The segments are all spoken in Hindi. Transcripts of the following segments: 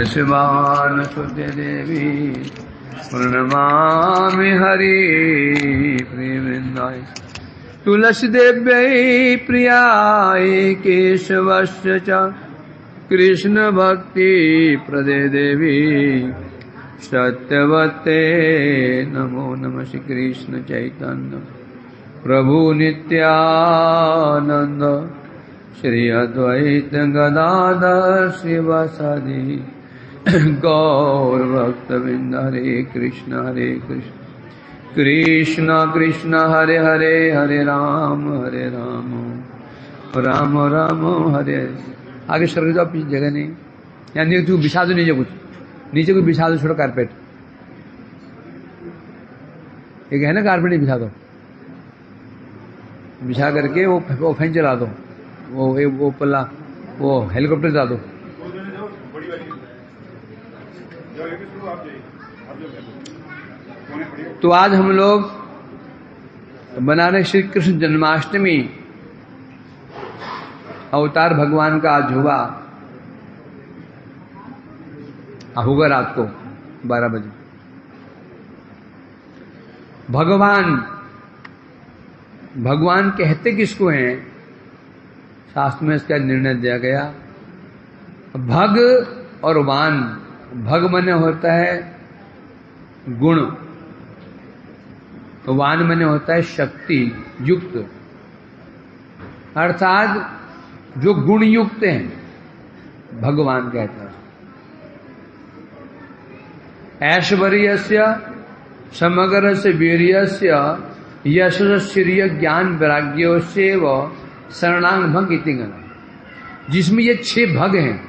वृषभानुसुते देवी प्रणमामि हरि प्रियवृन्दाय तुलसी देव्यै प्रियाय केशवस्य च कृष्ण भक्ति प्रदे देवी सत्यवते नमो नमः। श्री कृष्ण चैतन्य प्रभु नित्यानंद श्री अद्वैत गदाधर शिवासादि गौर भक्तवृंद। हरे कृष्ण कृष्ण कृष्ण हरे हरे हरे राम राम राम हरे। आगे सर जाओ, पीछे जगह नहीं। यहाँ नीचे तू बिछा दो, नीचे कुछ बिछा दो, छोड़ो कारपेट। एक है ना कारपेट, ही बिछा दो, बिछा करके वो फैन चला दो, वो पल्ला, वो हेलीकॉप्टर चला दो। तो आज हम लोग मना रहे श्री कृष्ण जन्माष्टमी। अवतार भगवान का आज होगा रात को 12 बजे। भगवान कहते किसको हैं? शास्त्र में इसका निर्णय दिया गया। भग और वान। भग मने होता है गुण, वान मने होता है शक्ति युक्त, अर्थात जो गुण युक्त हैं भगवान कहते हैं। ऐश्वर्यस्य समग्रस्य वीर्यस्य यशस्श्रिय ज्ञान वैराग्योस्यैव शरणांग भग इति गणः। जिसमें ये 6 भग हैं,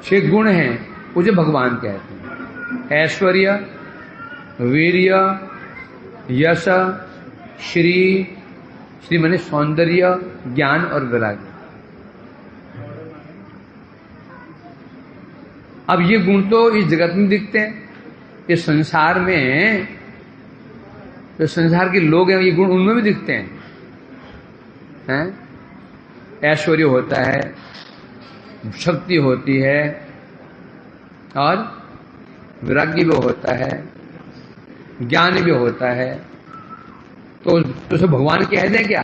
6 गुण हैं, उसे भगवान कहते हैं। ऐश्वर्य, वीर्य, यश, श्री माने सौंदर्य, ज्ञान और वैराग्य। अब ये गुण तो इस जगत में दिखते हैं, इस संसार में जो संसार के लोग हैं ये गुण उनमें भी दिखते हैं। ऐश्वर्य होता है, शक्ति होती है और वैराग्य भी होता है, ज्ञान भी होता है। तो उसे भगवान कह दें क्या?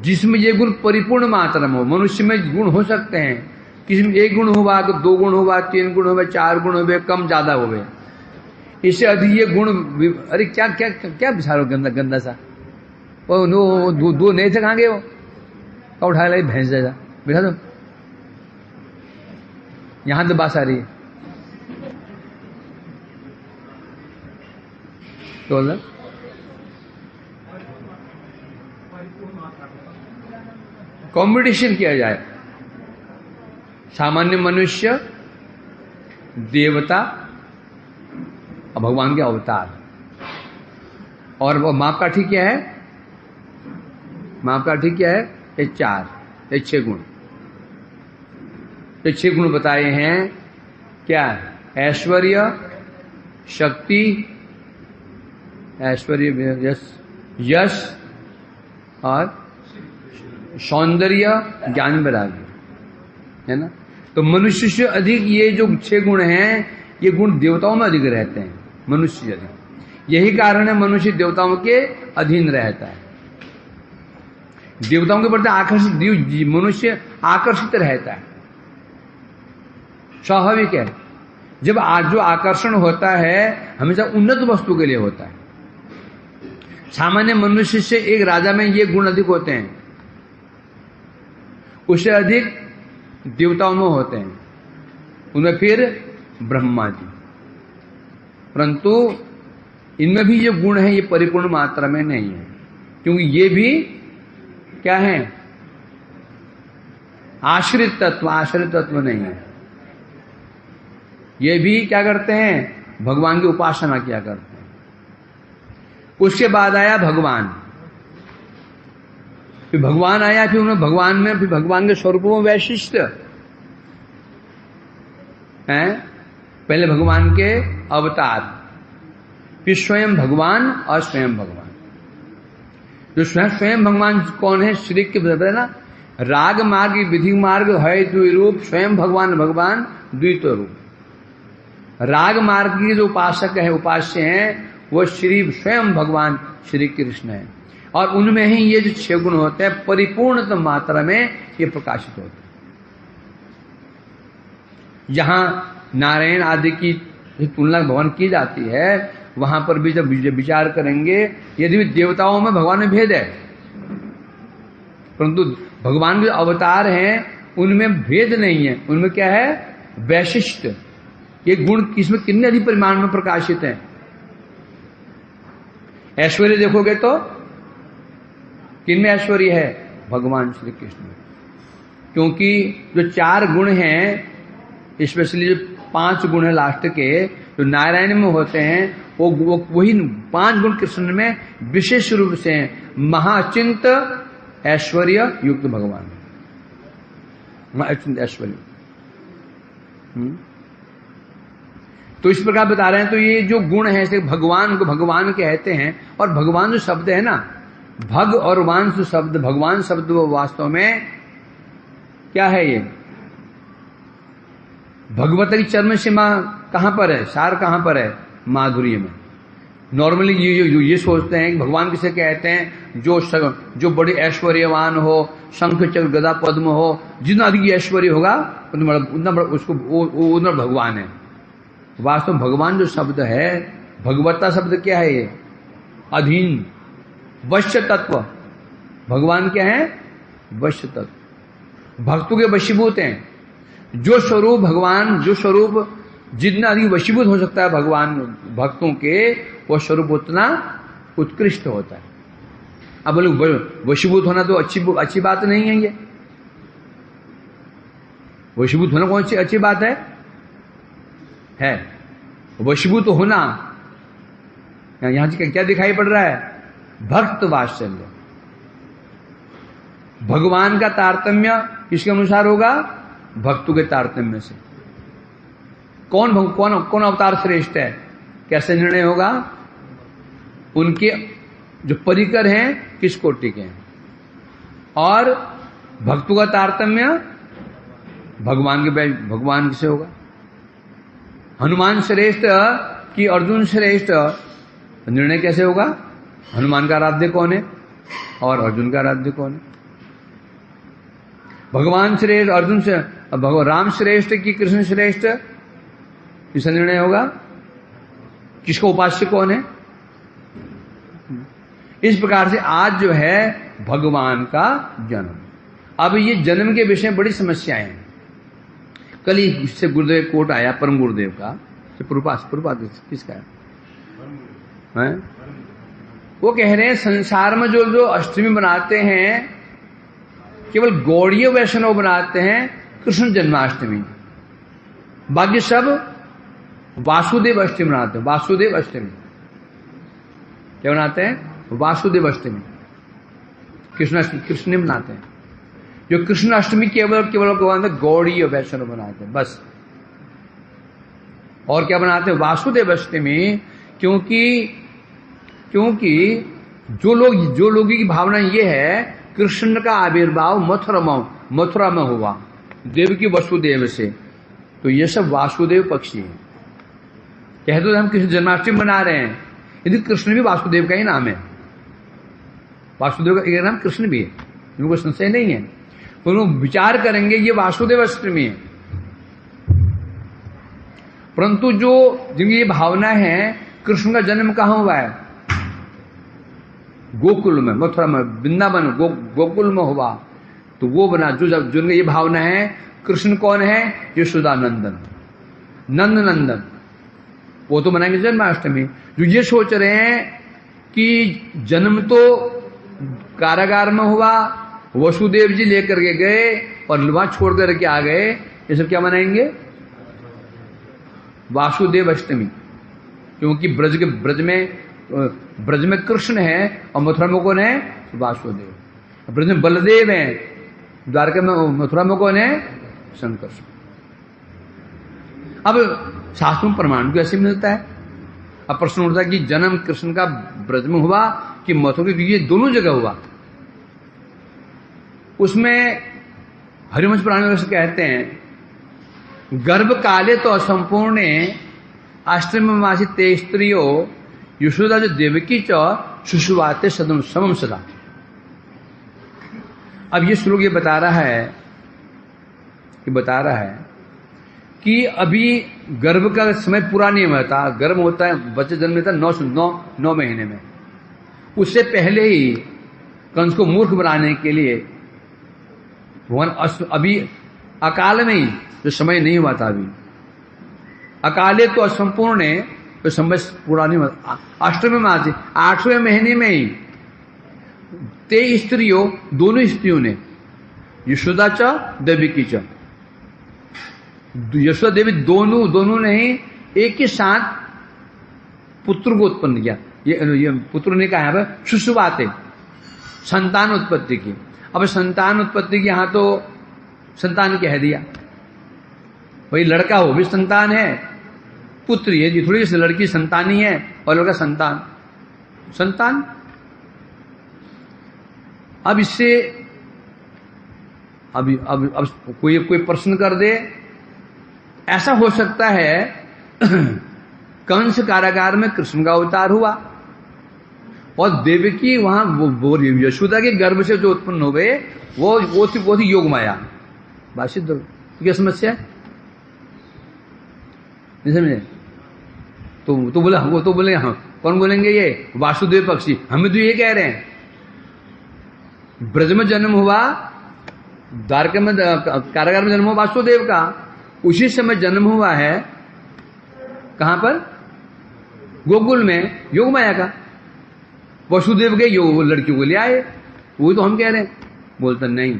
जिसमें ये गुण परिपूर्ण मात्रा में हो। मनुष्य में गुण हो सकते हैं, किसी में 1 गुण हुआ तो 2 गुण हुआ, 3 गुण हुआ, 4 गुण हुए, कम ज्यादा हुए। इससे अधिक ये गुण, अरे क्या क्या क्या बिछारो गंदा सा। वो दो नहीं थे, कहां गए वो? उठा लाई भैंस जैसा, बिठा दो। यहां तो बात आ रही है तो कंपटीशन किया जाए। सामान्य मनुष्य, देवता और भगवान के अवतार। और वो मापकाठी क्या है? मापकाठी क्या है? ये 4, ये 6 गुण। ये 6 गुण बताए हैं क्या? ऐश्वर्य, शक्ति, ऐश्वर्य, यश और सौंदर्य, ज्ञान, वैराग्य, है ना। तो मनुष्य से अधिक ये जो 6 गुण हैं, ये गुण देवताओं में अधिक रहते हैं, मनुष्य से अधिक। यही कारण है मनुष्य देवताओं के अधीन रहता है। देवताओं के प्रति आकर्षित, मनुष्य आकर्षित रहता है, स्वाभाविक है। जब आज जो आकर्षण होता है हमेशा उन्नत वस्तु के लिए होता है। सामान्य मनुष्य से एक राजा में ये गुण अधिक होते हैं, उससे अधिक देवताओं में होते हैं, उनमें फिर ब्रह्मा जी। परंतु इनमें भी ये गुण है, ये परिपूर्ण मात्रा में नहीं है, क्योंकि ये भी क्या है? आश्रित तत्व नहीं है। ये भी क्या करते हैं? भगवान की उपासना किया करते हैं। उसके बाद आया भगवान, फिर भगवान आया, फिर उन्हें भगवान में, फिर भगवान के स्वरूपों में वैशिष्ट हैं। पहले भगवान के अवतार, फिर स्वयं भगवान और स्वयं भगवान। जो स्वयं भगवान कौन है? श्री के बताया ना, राग मार्ग विधि मार्ग है द्विरूप, स्वयं भगवान भगवान द्वित रूप। राग मार्ग के जो उपासक है, उपास्य हैं, वो श्री स्वयं भगवान श्री कृष्ण है, और उनमें ही ये जो 6 गुण होते हैं परिपूर्णतम मात्रा में ये प्रकाशित होते हैं। जहां नारायण आदि की तुलना भगवान की जाती है, वहां पर भी जब विचार करेंगे, यदि भी देवताओं में भगवान में भेद है, परंतु भगवान जो अवतार हैं उनमें भेद नहीं है। उनमें क्या है? वैशिष्ट। ये गुण किसमें कितने अधिक परिमाण में प्रकाशित हैं। ऐश्वर्य देखोगे तो किनमें ऐश्वर्य है? भगवान श्री कृष्ण में। क्योंकि जो 4 गुण हैं, स्पेशली जो 5 गुण है लास्ट के, जो नारायण में होते हैं, वो वही 5 गुण कृष्ण में विशेष रूप से हैं। महाचिंत ऐश्वर्य युक्त भगवान, महाचिंत ऐश्वर्य। तो इस प्रकार बता रहे हैं। तो ये जो गुण है, इसे भगवान को भगवान कहते हैं। और भगवान जो शब्द है ना, भग और वान जो शब्द, भगवान शब्द वो वास्तव में क्या है? ये भगवत की चरम सीमा कहां पर है? सार कहां पर है? माधुर्य में। नॉर्मली ये सोचते हैं कि भगवान किसे कहते हैं? जो बड़े ऐश्वर्यवान हो, शंख चक्र गदा पद्म हो, जितना अधिक ऐश्वर्य होगा उतना बड़ा उसको उतना भगवान है। वास्तव में भगवान जो शब्द है, भगवता शब्द क्या है? ये अधीन, वश्य तत्व। भगवान क्या है? वश्य तत्व, भक्तों के वशीभूत हैं। जो स्वरूप भगवान, जो स्वरूप जितना अधिक वशीभूत हो सकता है भगवान भक्तों के, वो स्वरूप उतना उत्कृष्ट होता है। अब बोलो वशीभूत होना तो अच्छी बात नहीं है। ये वशीभूत होना कौन सी अच्छी बात है? वशीभूत होना यहां क्या दिखाई पड़ रहा है? भक्त वात्सल्य। भगवान का तारतम्य किसके अनुसार होगा? भक्तों के तारतम्य से। कौन अवतार श्रेष्ठ है? कैसे निर्णय होगा? उनके जो परिकर हैं किस कोटि के हैं, और भक्तों का तारतम्य भगवान से होगा। हनुमान श्रेष्ठ कि अर्जुन श्रेष्ठ, निर्णय कैसे होगा? हनुमान का आराध्य कौन है और अर्जुन का आराध्य कौन है? भगवान श्रेष्ठ, अर्जुन से राम श्रेष्ठ कि कृष्ण श्रेष्ठ, इसका निर्णय होगा। किसका उपास्य कौन है? इस प्रकार से आज जो है भगवान का जन्म। अब ये जन्म के विषय में बड़ी समस्याएं हैं। कल ही इससे गुरुदेव कोट आया, परम गुरुदेव का, प्रभुपाद किसका है? वो कह रहे हैं संसार में जो अष्टमी बनाते हैं, केवल गौड़ीय वैष्णव बनाते हैं कृष्ण जन्माष्टमी, बाकी सब वासुदेव अष्टमी बनाते हैं। वासुदेव अष्टमी क्या बनाते हैं? वासुदेव अष्टमी। कृष्ण बनाते हैं। जो कृष्ण अष्टमी केवल गौड़ीय वैष्णव बनाते हैं बस। और क्या बनाते हैं? वासुदेव अष्टमी। क्योंकि जो लोगों की भावना ये है, कृष्ण का आविर्भाव मथुरा में हुआ देव की वसुदेव से, तो ये सब वासुदेव पक्षी है। कहते तो हम कृष्ण जन्माष्टमी मना रहे हैं, यदि कृष्ण भी वासुदेव का ही नाम है। वासुदेव का एक नाम कृष्ण भी है, इनको संशय नहीं है। तो लोग विचार करेंगे ये वासुदेव अष्टमी है। परंतु जो जिनकी ये भावना है, कृष्ण का जन्म कहां हुआ है? गोकुल में, मथुरा में, वृंदावन गोकुल में हुआ। तो वो बना जिनकी ये भावना है, कृष्ण कौन है? यशोदानंदन, नंदनंदन, वो तो मनाएंगे जन्माष्टमी। जो ये सोच रहे हैं कि जन्म तो कारागार में हुआ, वसुदेव जी लेकर के गए और वहां छोड़ करके आ गए, ये सब क्या मनाएंगे? वासुदेव अष्टमी। क्योंकि ब्रज में कृष्ण है और मथुरा में कौन है? वासुदेव। ब्रज में बलदेव है, द्वारका में, मथुरा में कौन है? शंकर। अब शास्त्रों में प्रमाण कैसे मिलता है? अब प्रश्न उठता है कि जन्म कृष्ण का ब्रज में हुआ कि मथुरा, क्योंकि ये दोनों जगह हुआ। उसमें हरिवंश पुराण में कहते हैं गर्भ काले तो असंपूर्ण अष्टम मासी ते स्त्रियो यशोदा जो देवकी च शुशुवाते सदम समम सदा। अब ये श्लोक ये बता रहा है कि अभी गर्भ का समय पूरा नहीं होता, गर्भ होता है बच्चे जन्म लेता 9 महीने में। उससे पहले ही कंस को मूर्ख बनाने के लिए भगवान अभी अकाल में ही जो समय नहीं हुआ था, अभी अकाले तो असंपूर्ण है तो समय पूरा नहीं हुआ। अष्टम मास 8वें महीने में ही ते स्त्रियों दोनों स्त्रियों ने यशोदा च देवकी च यशोदा देवी दोनों ने ही एक ही साथ पुत्र को उत्पन्न किया। ये पुत्र ने कहा है शुशुवाते संतान उत्पत्ति की। अब संतान उत्पत्ति की यहां तो संतान कह दिया, वही लड़का हो भी संतान है, पुत्र है जी, थोड़ी सी लड़की संतान ही है और लड़का संतान। अब इससे अब कोई प्रश्न कर दे, ऐसा हो सकता है कंस कारागार में कृष्ण का अवतार हुआ और देवकी वहां वो यशोदा के गर्भ से जो उत्पन्न हो गए वो थी योग माया। बात सिद्ध क्या समस्या नहीं समझे? तो बोला वो तो बोले हाँ, कौन बोलेंगे? ये वासुदेव पक्षी। हमें तो ये कह रहे हैं ब्रज में जन्म हुआ, द्वारका में कारागार में जन्म हुआ वासुदेव का, उसी समय जन्म हुआ है कहां पर? गोकुल में योग माया का। वसुदेव के योग लड़कियों को ले आए, वो तो हम कह रहे हैं। बोलते नहीं,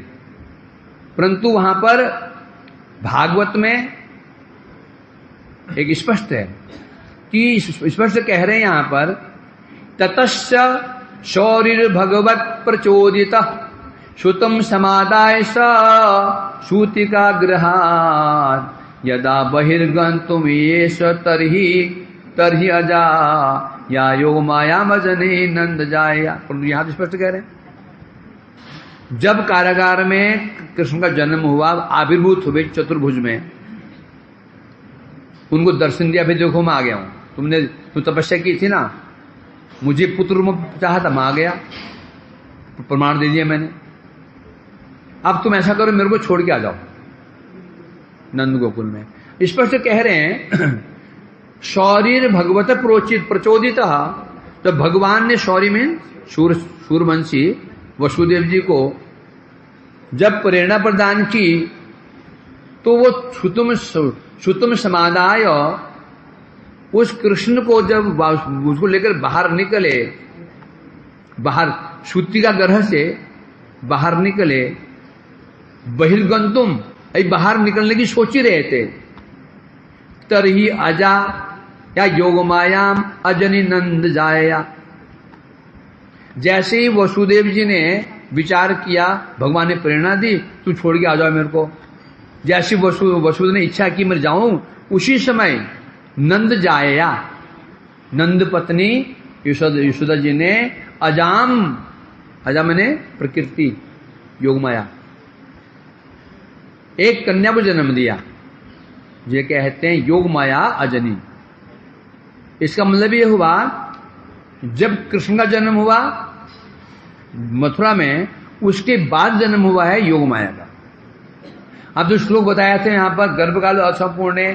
परंतु वहां पर भागवत में एक स्पष्ट है कि स्पष्ट कह रहे हैं यहां पर ततश्च शौरिर भगवत प्रचोदित श्रुतम समादाय स सूतिका गृहात् यदा बहिर्गन्तुम येष तर्हि अजा या योग माया मजने नंद जाया। परंतु यहां तो स्पष्ट कह रहे हैं जब कारागार में कृष्ण का जन्म हुआ, आविर्भूत हुए चतुर्भुज में, उनको दर्शन दिया, फिर देखो मैं आ गया हूं, तुम तपस्या की थी ना, मुझे पुत्र चाहा था, मैं आ गया, प्रमाण दे दिया मैंने, अब तुम ऐसा करो मेरे को छोड़ के आ जाओ नंद गोकुल में। स्पष्ट कह रहे हैं शौर्य भगवत प्रचोदित। तो भगवान ने शौर्य में सूरवंशी वसुदेव जी को जब प्रेरणा प्रदान की तो वो श्रुतम समादाय उस कृष्ण को जब उसको लेकर बाहर निकले, बाहर श्रुति का गर्ह से बाहर निकले, बहिर्गंतुम बाहर निकलने की सोच ही रहे थे, तरही अजा या योगमायाम अजनी नंद जाया। जैसे ही वसुदेव जी ने विचार किया, भगवान ने प्रेरणा दी, तू छोड़ के आ जाओ मेरे को, जैसे वसुदेव ने इच्छा की मैं जाऊं, उसी समय नंद जाया, नंद पत्नी यशोदा जी ने अजा मैंने प्रकृति योगमाया, एक कन्या को जन्म दिया, ये कहते हैं योग माया अजनी। इसका मतलब ये हुआ जब कृष्ण का जन्म हुआ मथुरा में, उसके बाद जन्म हुआ है योग माया का। अब जो श्लोक बताया थे यहां पर गर्भकाल असंपूर्ण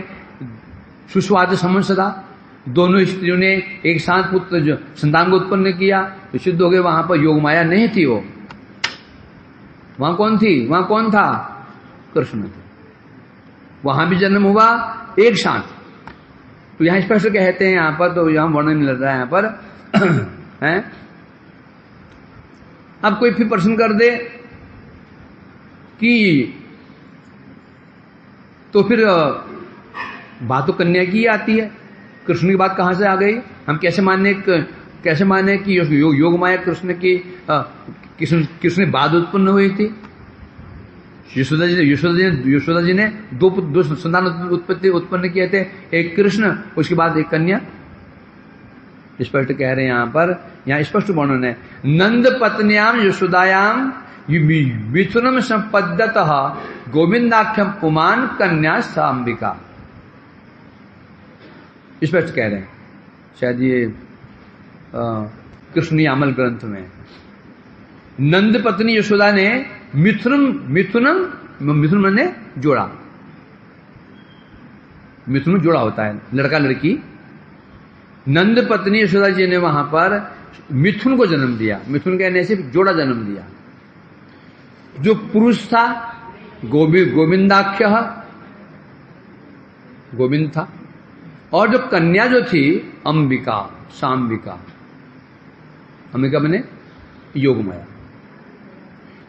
सुस्वाद समंसदा, दोनों स्त्रियों ने एक साथ पुत्र संतान को उत्पन्न किया, तो सिद्ध हो गए वहां पर योग माया नहीं थी। वो वहां कौन थी? वहां कौन था? कृष्ण थे। वहां भी जन्म हुआ एक साथ। तो यहां स्पष्ट कहते हैं यहां पर, तो यहां वर्णन मिल रहा है यहां पर है। अब कोई फिर प्रश्न कर दे कि तो फिर बात तो कन्या की आती है, कृष्ण की बात कहां से आ गई? हम कैसे माने कि योग माया कृष्ण की कृष्ण बाद उत्पन्न हुई थी? यशोदा जी ने दो संतान उत्पन्न किए थे, एक कृष्ण, उसके बाद एक कन्या। स्पष्ट कह रहे हैं यहां पर, यहां स्पष्ट वर्णन है नंद पत्न्याम यशोदायाम मिथुनम संपद्यतः गोविंदाख्यम पुमान कन्या सांबिका। स्पष्ट कह रहे हैं, शायद ये कृष्ण यामल ग्रंथ में। नंद पत्नी यशोदा ने मिथुन ने जोड़ा, मिथुन जोड़ा होता है लड़का लड़की। नंद पत्नी यशोदा जी ने वहां पर मिथुन को जन्म दिया। मिथुन कहने से जोड़ा जन्म दिया। जो पुरुष था गोविंदाख्य, गोविंद था, और जो कन्या जो थी अंबिका, सांबिका। अंबिका बने योगमाया।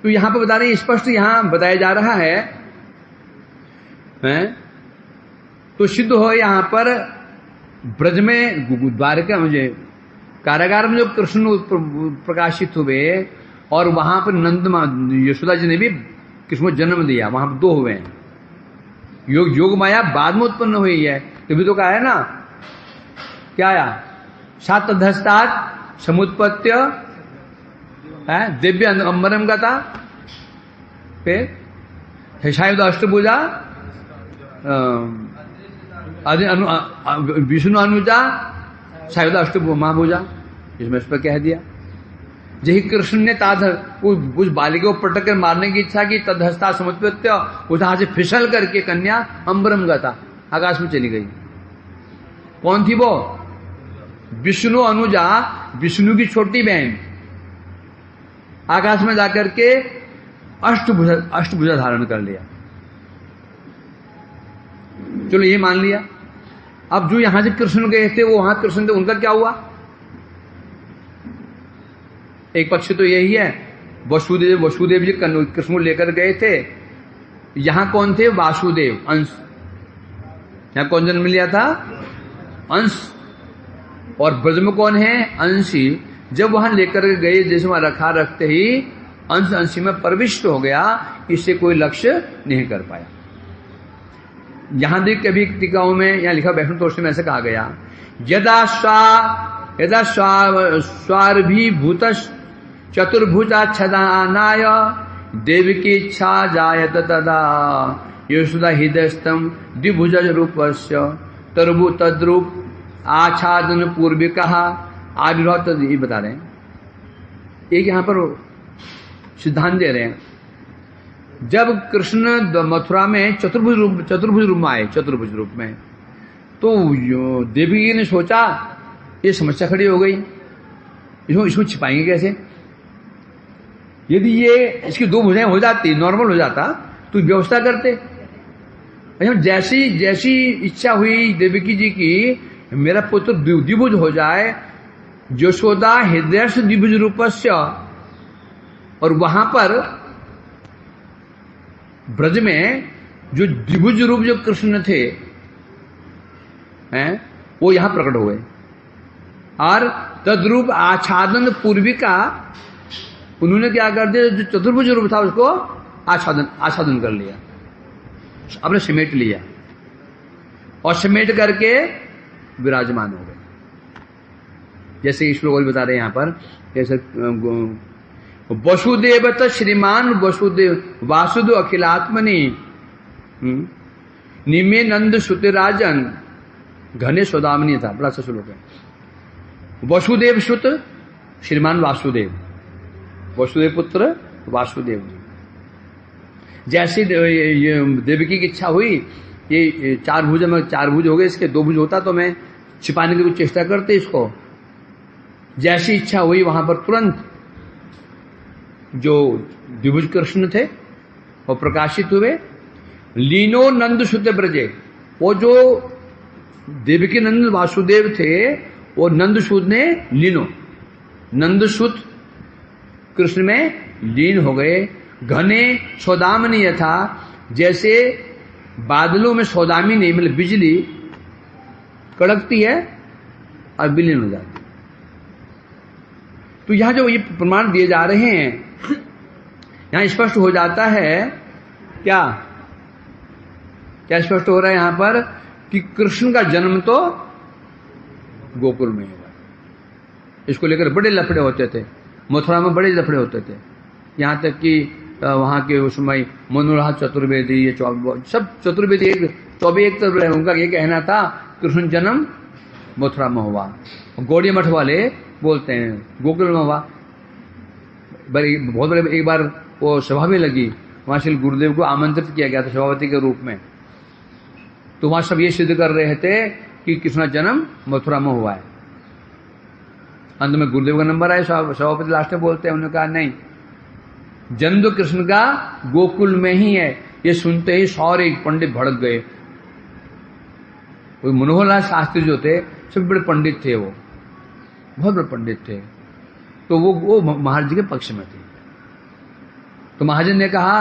तो यहां पर बता रहे हैं, स्पष्ट यहां बताया जा रहा है, तो सिद्ध हो यहां पर ब्रज में द्वारका मुझे कारागार में जो कृष्ण प्रकाशित हुए और वहां पर नंद यशोदा जी ने भी कृष्ण को जन्म दिया, वहां पर दो हुए हैं। योग माया बाद में उत्पन्न हुई है। तभी तो कहा है ना, क्या आया, सात धस्तात समुत्पत्य दिव्य अंबरम गता, फिर शायद अष्टभुजा विष्णु अनुजा शायद महाभुजा, इसमें इस पर कह दिया। यही कृष्ण ने उस बालिका को पटक कर मारने की इच्छा की, तदहस्ता समुत्पत्य, वहां से फिसल करके कन्या अंबरम गता, आकाश में चली गई। कौन थी वो? विष्णु अनुजा, विष्णु की छोटी बहन, आकाश में जाकर के अष्टभुजा धारण कर लिया। चलो ये मान लिया। अब जो यहां से कृष्ण गए थे वो वहां कृष्ण थे, उनका क्या हुआ? एक पक्ष तो यही है, वसुदेव जी कृष्ण को लेकर गए थे। यहां कौन थे? वासुदेव, अंश। यहां कौन जन्म लिया था? अंश। और ब्रज में कौन है? अंशी। जब वहां लेकर गए, जैसे वहां रखते ही अंश अंशी में प्रविष्ट हो गया, इससे कोई लक्ष्य नहीं कर पाया। यहां देख कभी टीकाओं में यहां लिखा, वैष्णव तोष में ऐसे कहा गया, यदा स्वार्भीभूत चतुर्भुजाच्छदानाय देवकी इच्छा जायत तदा यशोदा हृदयस्थम द्विभुज रूपस्य तद्रूप आच्छादन पूर्विका आविर्भाव। तद ये बता रहे हैं, एक यहां पर सिद्धांत दे रहे हैं। जब कृष्ण मथुरा में चतुर्भुज रूप में आए, चतुर्भुज रूप में, तो देवी ने सोचा ये समस्या खड़ी हो गई, इसको छिपाएंगे कैसे? यदि ये इसकी दो भुजाएं हो जाती, नॉर्मल हो जाता, तो व्यवस्था करते। जैसी इच्छा हुई देवकी जी की मेरा पुत्र द्विभुज हो जाए, यशोदा हृदय से द्विभुज रूपस्य, और वहां पर ब्रज में जो द्विभुज रूप जो कृष्ण थे वो यहां प्रकट हुए, और तद्रूप आच्छादन पूर्विका उन्होंने क्या कर दिया, जो चतुर्भुज रूप था उसको आच्छादन कर लिया, आपने समेट लिया, और समेट करके विराजमान हो गए। जैसे श्लोक और बता रहे हैं यहां पर, जैसे वसुदेव त श्रीमान वासुदेव अखिलात्मनि निमे नंद सुतराजन घने सौदामनी था। बड़ा सा श्लोक है। वसुदेव सुत श्रीमान वासुदेव, वसुदेव पुत्र वासुदेव। जैसी देवकी की इच्छा हुई, ये चार भुज हो गए, इसके दो भुज होता तो मैं छिपाने की कुछ चेष्टा करते इसको। जैसी इच्छा हुई वहां पर तुरंत जो द्विभुज कृष्ण थे वो प्रकाशित हुए। लीनो नंद सुत ब्रजे, वो जो देवकी नंद वासुदेव थे वो नंदसूत ने लीनो, नंदसूत कृष्ण में लीन हो गए। घने सौदामनी था, जैसे बादलों में सौदामिनी मतलब बिजली कड़कती है और विलीन हो जाती। तो यहां जो ये प्रमाण दिए जा रहे हैं, यहां स्पष्ट हो जाता है क्या स्पष्ट हो रहा है यहां पर कि कृष्ण का जन्म तो गोकुल में हुआ। इसको लेकर बड़े लफड़े होते थे, मथुरा में बड़े लफड़े होते थे। यहाँ तक कि वहां के उस समय मनोरहा चतुर्वेदी, ये सब चतुर्वेदी 24 तरफ है। उनका ये कहना था कृष्ण जन्म मथुरा में हुआ। गौड़ी मठ वाले बोलते हैं गोकुल में हुआ। बहुत बड़े एक बार वो सभा में लगी, वहां श्री गुरुदेव को आमंत्रित किया गया था सभापति के रूप में। तो वहां सब ये सिद्ध कर रहे थे कि कृष्ण जन्म मथुरा में हुआ है। अंत में गुरुदेव का नंबर आया, सभापति लास्ट में बोलते हैं, उन्होंने कहा नहीं, जन्म तो कृष्ण का गोकुल में ही है। ये सुनते ही सारे पंडित भड़क गए। वो मनोहर लाल शास्त्री जो थे सब बड़े पंडित थे, वो बहुत बड़े पंडित थे। तो वो महाराज जी के पक्ष में थे। तो महाजन ने कहा,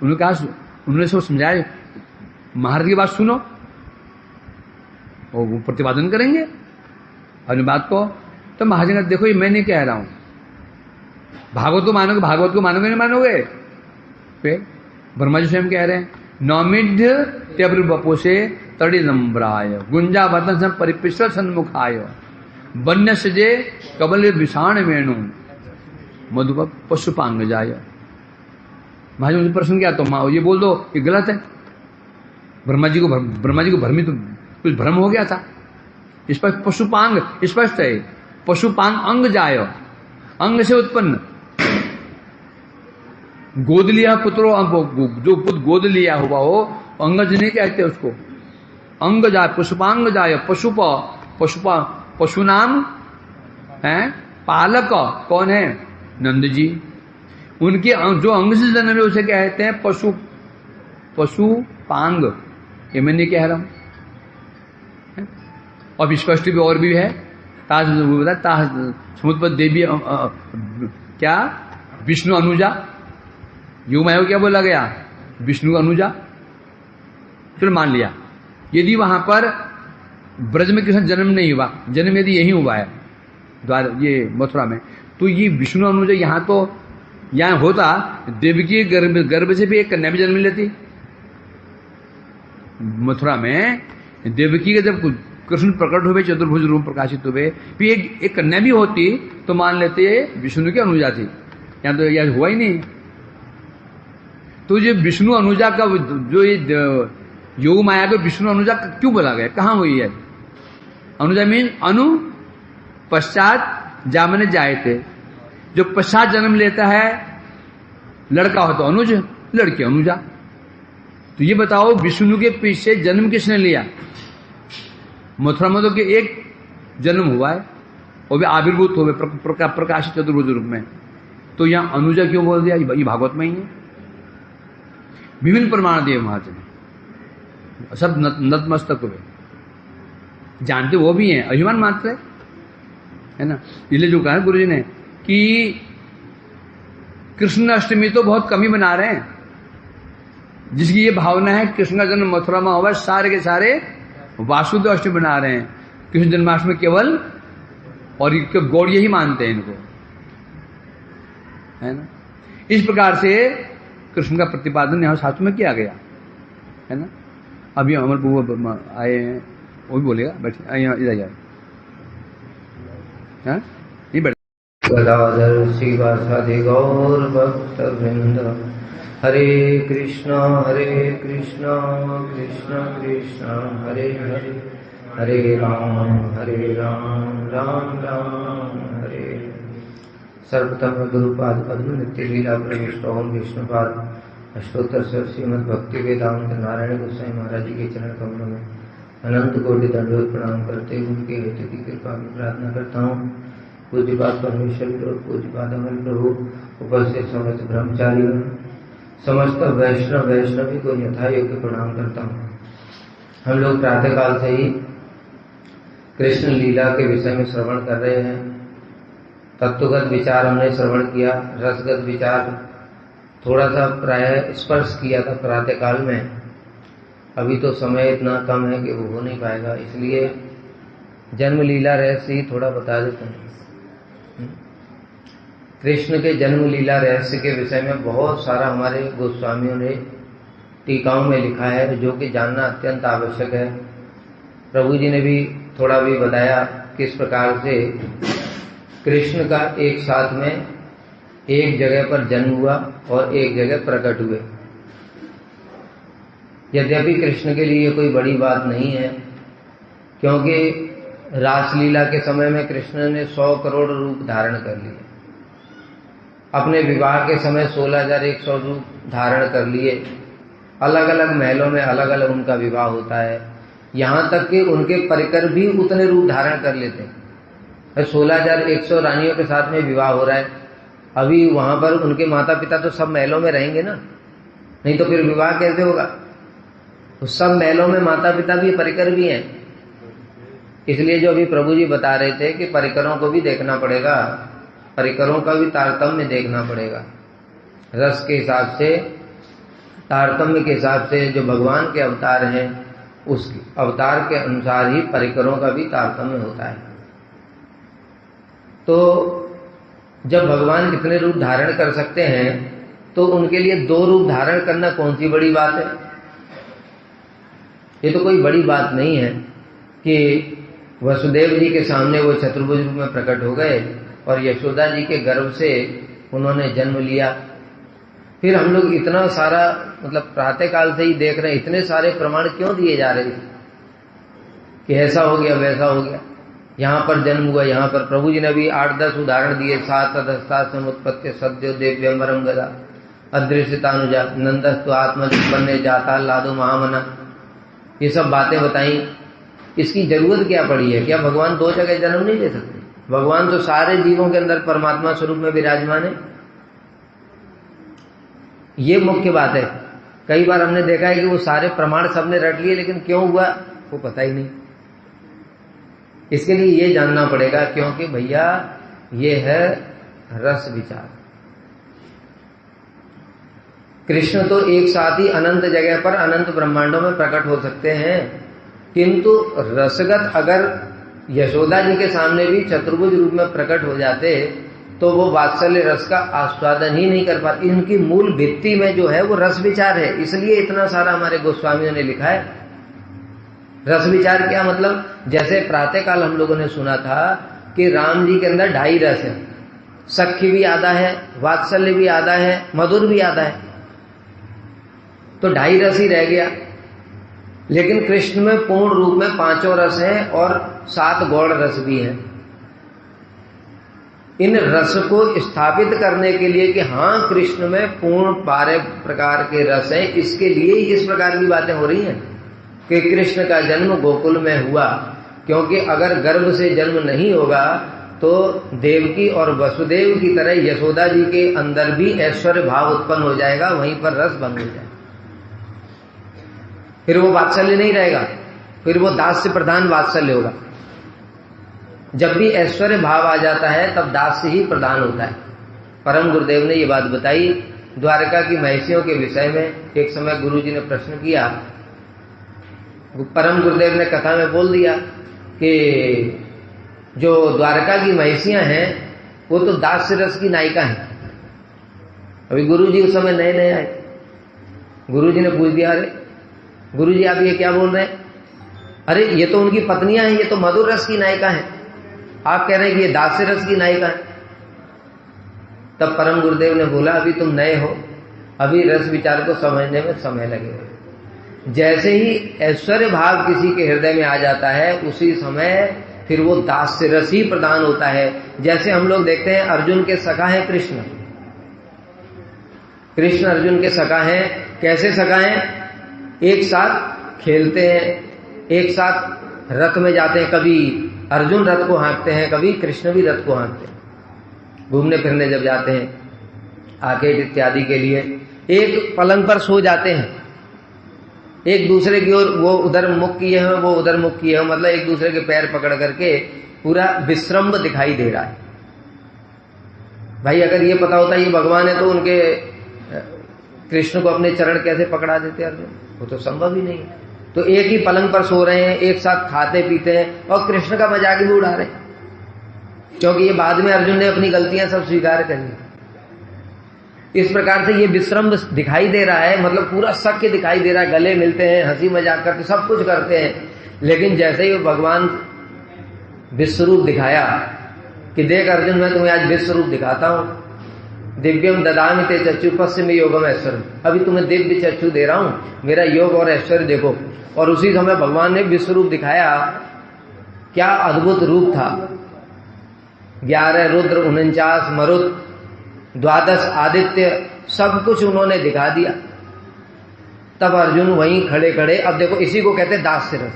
उन्होंने सब समझाया, महाराज की बात सुनो, वो प्रतिपादन करेंगे अपनी बात को। तो महाजन ने देखो, ये मैं नहीं कह रहा हूं, भागवत को मानोगे, भागवत को मानोगे नहीं मानोगे? फिर ब्रह्मा जी स्वयं कह रहे हैं, नौमिध्य त्यब्र बपोसे तड़ी नम्राय गुंजा वतन सम परिपिश्र सन्मुखाय वन्य सजे कबल विषाण वेणु मधुप पशुपांग जाय। महाराज मुझे प्रश्न किया, तो ये बोल दो ये गलत है। ब्रह्मा जी को भ्रमित कुछ भ्रम हो गया था। स्पष्ट पशुपांग स्पष्ट है, पशुपांग अंग जाय, अंग से उत्पन्न। गोद लिया पुत्रो, जो पुत्र गोद लिया हुआ हो अंगज नहीं कहते उसको, अंग जाय, पशुपांग जाय। पशु नाम है पालक कौन है? नंद जी। उनके जो अंग से जन्मे उसे कहते हैं पशुपांग। ये मैं नहीं कह रहा हूं। और स्पष्ट भी और भी है, समुद्र देवी क्या विष्णु अनुजा, युगमाया क्या बोला गया? विष्णु अनुजा। चलो मान लिया, यदि वहां पर ब्रज में कृष्ण जन्म नहीं हुआ, जन्म यदि यही हुआ है द्वार ये मथुरा में, तो ये विष्णु अनुजा यहां तो यहां होता, देवकी गर्भ से भी एक कन्या भी जन्म लेती। मथुरा में देवकी के जब कृष्ण प्रकट हुए, चतुर्भुज रूप प्रकाशित हुए, फिर एक कन्या भी होती तो मान लेते विष्णु की अनुजा थी। यहां तो यह हुआ ही नहीं। तो ये विष्णु अनुजा का जो ये योग माया को विष्णु अनुजा क्यों बोला गया? कहां हुई है अनुजा? मीन अनु पश्चात जामने जाए थे, जो पश्चात जन्म लेता है लड़का हो तो अनुज, लड़की अनुजा। तो ये बताओ विष्णु के पीछे जन्म किसने लिया? मथुरा में तो के एक जन्म हुआ है, वो भी आविर्भूत हुए प्रकाशित चतुर्भुज रूप में। तो यहां अनुजा क्यों बोल दिया? ये भागवत में ही है। विभिन्न प्रमाण दिए महाराज ने, सब नतमस्तक हुए, जानते वो भी हैं, अभिमान मात्र है ना। इसलिए जो कहा गुरु जी ने कि कृष्ण अष्टमी तो बहुत कम ही मना रहे हैं, जिसकी ये भावना है कृष्ण का जन्म मथुरा में हुआ, सारे के सारे वासुदेव अष्टमी बना रहे हैं। कृष्ण जन्माष्टमी केवल और गौड़ यही मानते हैं इनको, है ना। इस प्रकार से कृष्ण का प्रतिपादन यहां शास्त्र में किया गया है ना। अभी अमर प्रभु आए हैं, वो भी बोलेगा, बैठिए इधर आइए, नहीं बैठे। गदाधर शिवासादि गौर भक्त वृंद, हरे कृष्णा कृष्ण कृष्ण हरे हरे, हरे राम राम राम हरे। सर्वप्रथम गुरुपाद पद्म नित्य लीला प्रविष्ट ओम विष्णुपाद अष्टोत्तर श्रीमद भक्ति वेदांत नारायण गोसाई महाराज जी के चरण कमलों में अनंत कोटि दंडोत प्रणाम करते हुए उनके हेतु की कृपा की प्रार्थना करता हूँ। पूज्यपाद परमेश्वर और पूज्यपाद अमर प्रभु, उपस्थित समस्त ब्रह्मचारी समस्त वैष्णवी को यथा योग्य प्रणाम करता हूँ। हम लोग प्रातः काल से ही कृष्ण लीला के विषय में श्रवण कर रहे हैं। तत्वगत विचार हमने श्रवण किया, रसगत विचार थोड़ा सा प्राय स्पर्श किया था प्रातः काल में। अभी तो समय इतना कम है कि वो हो नहीं पाएगा, इसलिए जन्म लीला रहस्य ही थोड़ा बता देते हैं। कृष्ण के जन्म लीला रहस्य के विषय में बहुत सारा हमारे गोस्वामियों ने टीकाओं में लिखा है, जो कि जानना अत्यंत आवश्यक है। प्रभु जी ने भी थोड़ा भी बताया किस प्रकार से कृष्ण का एक साथ में एक जगह पर जन्म हुआ और एक जगह प्रकट हुए। यद्यपि कृष्ण के लिए कोई बड़ी बात नहीं है, क्योंकि रासलीला के समय में कृष्ण ने 100 करोड़ रूप धारण कर लिए। अपने विवाह के समय 16,100 रूप धारण कर लिए। अलग अलग महलों में अलग अलग उनका विवाह होता है। यहाँ तक कि उनके परिकर भी उतने रूप धारण कर लेते हैं। 16,100 रानियों के साथ में विवाह हो रहा है। अभी वहां पर उनके माता पिता तो सब महलों में रहेंगे ना, नहीं तो फिर विवाह कैसे होगा। तो सब महलों में माता पिता भी परिकर भी हैं। इसलिए जो अभी प्रभु जी बता रहे थे कि परिकरों को भी देखना पड़ेगा, परिकरों का भी तारतम्य देखना पड़ेगा। रस के हिसाब से, तारतम्य के हिसाब से जो भगवान के अवतार हैं उस अवतार के अनुसार ही परिकरों का भी तारतम्य होता है। तो जब भगवान इतने रूप धारण कर सकते हैं तो उनके लिए 2 रूप धारण करना कौन सी बड़ी बात है। ये तो कोई बड़ी बात नहीं है कि वसुदेव जी के सामने वो चतुर्भुज रूप में प्रकट हो गए और यशोदा जी के गर्भ से उन्होंने जन्म लिया। फिर हम लोग इतना सारा मतलब प्रातः काल से ही देख रहे हैं, इतने सारे प्रमाण क्यों दिए जा रहे हैं कि ऐसा हो गया वैसा हो गया, यहाँ पर जन्म हुआ, यहाँ पर। प्रभु जी ने भी 8-10 उदाहरण दिए। 7 अधस्ता समुत्पत्ति सद्यो देव्यम्बरम गदा अदृश्यतानुजा नंदस्तु आत्मनिपन्ने जाता लादो महामना, ये सब बातें बताई। इसकी जरूरत क्या पड़ी है? क्या भगवान 2 जगह जन्म नहीं ले सकते? भगवान तो सारे जीवों के अंदर परमात्मा स्वरूप में विराजमान है। ये मुख्य बात है। कई बार हमने देखा है कि वो सारे प्रमाण सबने रट लिए, लेकिन क्यों हुआ वो पता ही नहीं। इसके लिए ये जानना पड़ेगा, क्योंकि भैया ये है रस विचार। कृष्ण तो एक साथ ही अनंत जगह पर अनंत ब्रह्मांडों में प्रकट हो सकते हैं, किंतु रसगत अगर यशोदा जी के सामने भी चतुर्भुज रूप में प्रकट हो जाते तो वो वात्सल्य रस का आस्वादन ही नहीं कर पाते। इनकी मूल भित्ति में जो है वो रस विचार है, इसलिए इतना सारा हमारे गोस्वामियों ने लिखा है। रस विचार क्या मतलब? जैसे प्रातःकाल हम लोगों ने सुना था कि राम जी के अंदर 2.5 रस है, सख्य भी आधा है, वात्सल्य भी आधा है, मधुर भी आधा है, तो 2.5 रस ही रह गया। लेकिन कृष्ण में पूर्ण रूप में 5 रस हैं और 7 गौड़ रस भी हैं। इन रस को स्थापित करने के लिए कि हाँ कृष्ण में पूर्ण 12 प्रकार के रस हैं, इसके लिए ही इस प्रकार की बातें हो रही हैं कि कृष्ण का जन्म गोकुल में हुआ। क्योंकि अगर गर्भ से जन्म नहीं होगा तो देवकी और वसुदेव की तरह यशोदा जी के अंदर भी ऐश्वर्य भाव उत्पन्न हो जाएगा, वहीं पर रस बंद हो जाएगा। फिर वो वात्सल्य नहीं रहेगा, फिर वो दास्य प्रधान वात्सल्य होगा। जब भी ऐश्वर्य भाव आ जाता है तब दास्य ही प्रधान होता है। परम गुरुदेव ने ये बात बताई द्वारका की महिषियों के विषय में। एक समय गुरु जी ने प्रश्न किया, परम गुरुदेव ने कथा में बोल दिया कि जो द्वारका की महिषियां हैं वो तो दास्य रस की नायिका हैं। अभी गुरु जी उस समय नए नए आए। गुरु जी ने पूछ दिया, अरे गुरु जी आप ये क्या बोल रहे हैं? अरे ये तो उनकी पत्नियां हैं, ये तो मधुर रस की नायिका हैं, आप कह रहे हैं कि ये दास्य रस की नायिका है। तब परम गुरुदेव ने बोला, अभी तुम नए हो, अभी रस विचार को समझने में समय लगेगा। जैसे ही ऐश्वर्य भाव किसी के हृदय में आ जाता है उसी समय फिर वो दास्य रस ही प्रदान होता है। जैसे हम लोग देखते हैं अर्जुन के सखा हैं कृष्ण, कृष्ण अर्जुन के सखा हैं। कैसे सखा हैं? एक साथ खेलते हैं, एक साथ रथ में जाते हैं, कभी अर्जुन रथ को हाँकते हैं, कभी कृष्ण भी रथ को हाँकते हैं। घूमने फिरने जब जाते हैं आकेट इत्यादि के लिए, एक पलंग पर सो जाते हैं, एक दूसरे की ओर, वो उधर मुख किए हैं वो उधर मुख किए हैं, मतलब एक दूसरे के पैर पकड़ करके पूरा विश्रम्भ दिखाई दे रहा है। भाई अगर ये पता होता ये भगवान है तो उनके कृष्ण को अपने चरण कैसे पकड़ा देते अर्जुन? वो तो संभव ही नहीं है। तो एक ही पलंग पर सो रहे हैं, एक साथ खाते पीते हैं और कृष्ण का मजाक भी उड़ा रहे हैं, क्योंकि ये बाद में अर्जुन ने अपनी गलतियां सब स्वीकार कर ली। इस प्रकार से ये विश्रम्भ दिखाई दे रहा है, मतलब पूरा सख्य दिखाई दे रहा है। गले मिलते हैं, हंसी मजाक करते, सब कुछ करते हैं। लेकिन जैसे ही भगवान विश्वरूप दिखाया कि देख अर्जुन मैं तुम्हें आज विश्वरूप दिखाता हूं, दिव्यम ददामि ते चक्षुपस्य में योगम ऐश्वर्य, अभी तुम्हें दिव्य चक्षु दे रहा हूं, मेरा योग और ऐश्वर्य देखो। और उसी समय भगवान ने विश्व रूप दिखाया, क्या अद्भुत रूप था। 11 रुद्र, 49 मरुत, 12 आदित्य, सब कुछ उन्होंने दिखा दिया। तब अर्जुन वहीं खड़े खड़े, अब देखो इसी को कहते दास्य रस।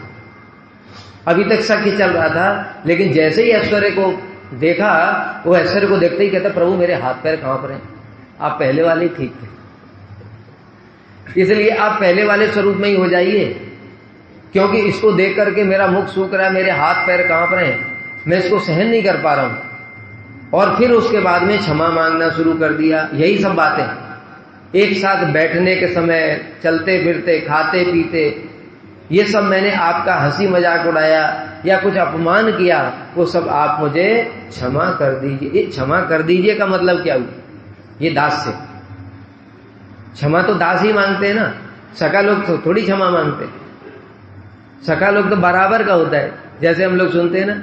अभी तक शक चल रहा था, लेकिन जैसे ही ऐश्वर्य को देखा, वो ऐश्वर्य को देखते ही कहता प्रभु मेरे हाथ पैर कांप रहे हैं, आप पहले वाले ठीक थे, इसलिए आप पहले वाले स्वरूप में ही हो जाइए, क्योंकि इसको देख करके मेरा मुख सूख रहा है, मेरे हाथ पैर कांप रहे हैं, मैं इसको सहन नहीं कर पा रहा हूं। और फिर उसके बाद में क्षमा मांगना शुरू कर दिया। यही सब बातें एक साथ बैठने के समय, चलते फिरते, खाते पीते, ये सब मैंने आपका हंसी मजाक उड़ाया या कुछ अपमान किया, वो सब आप मुझे क्षमा कर दीजिए। ये क्षमा कर दीजिए का मतलब क्या हुआ? ये दास से क्षमा तो दास ही मांगते हैं ना, सका लोग तो थोड़ी क्षमा मांगते। सका लोग तो बराबर का होता है। जैसे हम लोग सुनते हैं ना,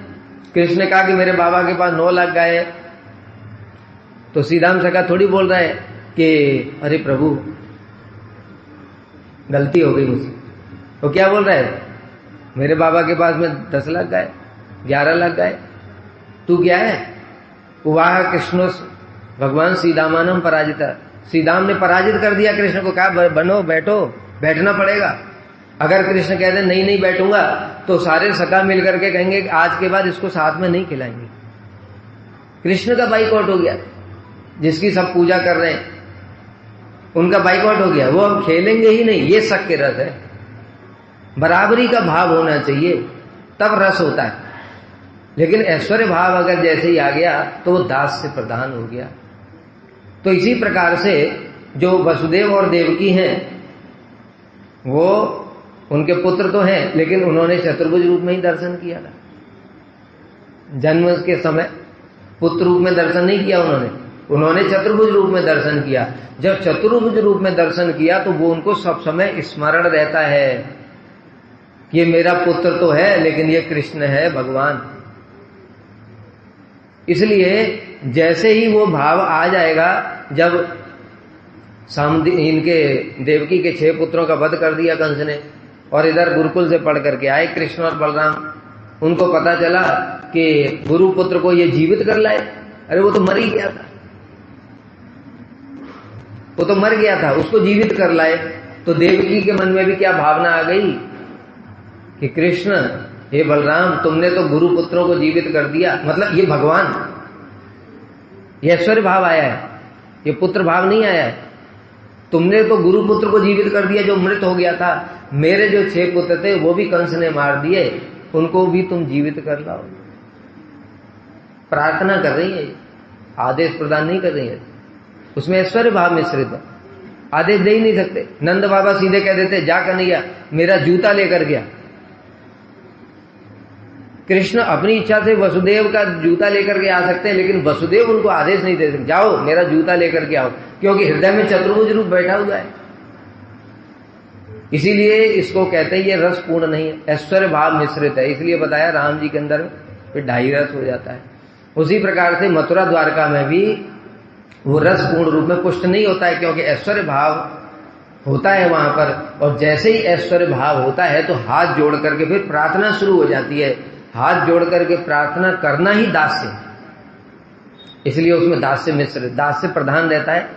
कृष्ण ने कहा कि मेरे बाबा के पास 9 लाख गाय है, तो श्रीराम सका थोड़ी बोल रहा है कि अरे प्रभु गलती हो गई मुझसे। तो क्या बोल रहा है? मेरे बाबा के पास में 10 लाख गाय, 11 लाख गाय, तू क्या है? वाह कृष्ण भगवान श्रीदामानम पराजिता, श्रीदाम ने पराजित कर दिया कृष्ण को। कहा बनो, बैठो, बैठना पड़ेगा। अगर कृष्ण कहते नहीं बैठूंगा, तो सारे सखा मिलकर के कहेंगे कि आज के बाद इसको साथ में नहीं खिलाएंगे। कृष्ण का बाइकआउट हो गया, जिसकी सब पूजा कर रहे हैं उनका बाइकआउट हो गया, वो अब खेलेंगे ही नहीं। ये शक के रस है। बराबरी का भाव होना चाहिए, तब रस होता है। लेकिन ऐश्वर्य भाव अगर जैसे ही आ गया, तो वो दास से प्रधान हो गया। तो इसी प्रकार से जो वसुदेव और देवकी हैं, वो उनके पुत्र तो हैं, लेकिन उन्होंने चतुर्भुज रूप में ही दर्शन किया था। जन्म के समय पुत्र रूप में दर्शन नहीं किया उन्होंने चतुर्भुज रूप में दर्शन किया। जब चतुर्भुज रूप में दर्शन किया, तो वो उनको सब समय स्मरण रहता है कि ये मेरा पुत्र तो है, लेकिन ये कृष्ण है भगवान। इसलिए जैसे ही वो भाव आ जाएगा, जब इनके देवकी के 6 पुत्रों का वध कर दिया कंस ने, और इधर गुरुकुल से पढ़ करके आए कृष्ण और बलराम, उनको पता चला कि गुरु पुत्र को ये जीवित कर लाए। अरे वो तो मर ही गया था, वो तो मर गया था, उसको जीवित कर लाए। तो देवकी के मन में भी क्या भावना आ गई कि कृष्ण, हे बलराम, तुमने तो गुरु पुत्रों को जीवित कर दिया, मतलब ये भगवान, ये ऐश्वर्य भाव आया है, ये पुत्र भाव नहीं आया है। तुमने तो गुरु पुत्र को जीवित कर दिया जो मृत हो गया था। मेरे जो 6 पुत्र थे वो भी कंस ने मार दिए, उनको भी तुम जीवित कर लाओ। प्रार्थना कर रही है, आदेश प्रदान नहीं कर रही है। उसमें ऐश्वर्य भाव मिश्रित है, आदेश दे ही नहीं सकते। नंद बाबा सीधे कह देते जा कन्हैया मेरा जूता लेकर गया। कृष्ण अपनी इच्छा से वसुदेव का जूता लेकर के आ सकते हैं, लेकिन वसुदेव उनको आदेश नहीं दे सकते जाओ मेरा जूता लेकर के आओ, क्योंकि हृदय में चतुर्भुज रूप बैठा हुआ है। इसीलिए इसको कहते हैं ये रस पूर्ण नहीं है, ऐश्वर्य भाव मिश्रित है। इसलिए बताया राम जी के अंदर फिर 2.5 रस हो जाता है। उसी प्रकार से मथुरा द्वारका में भी वो रस पूर्ण रूप में पुष्ट नहीं होता है, क्योंकि ऐश्वर्य भाव होता है वहां पर। और जैसे ही ऐश्वर्य भाव होता है, तो हाथ जोड़ करके फिर प्रार्थना शुरू हो जाती है। हाथ जोड़ करके प्रार्थना करना ही दास्य, इसलिए उसमें दास्य मिश्र, दास्य प्रधान रहता है।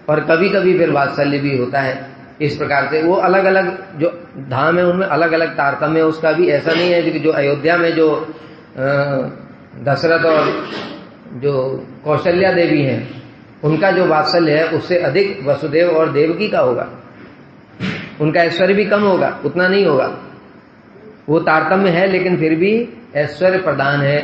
और कभी कभी फिर वात्सल्य भी होता है। इस प्रकार से वो अलग अलग जो धाम है उनमें अलग अलग तारतम्य है। उसका भी ऐसा नहीं है कि जो अयोध्या में जो दशरथ और जो कौशल्या देवी हैं, उनका जो वात्सल्य है उससे अधिक वसुदेव और देवकी का होगा। उनका ऐश्वर्य भी कम होगा, उतना नहीं होगा, वो तारतम्य है, लेकिन फिर भी ऐश्वर्य प्रदान है।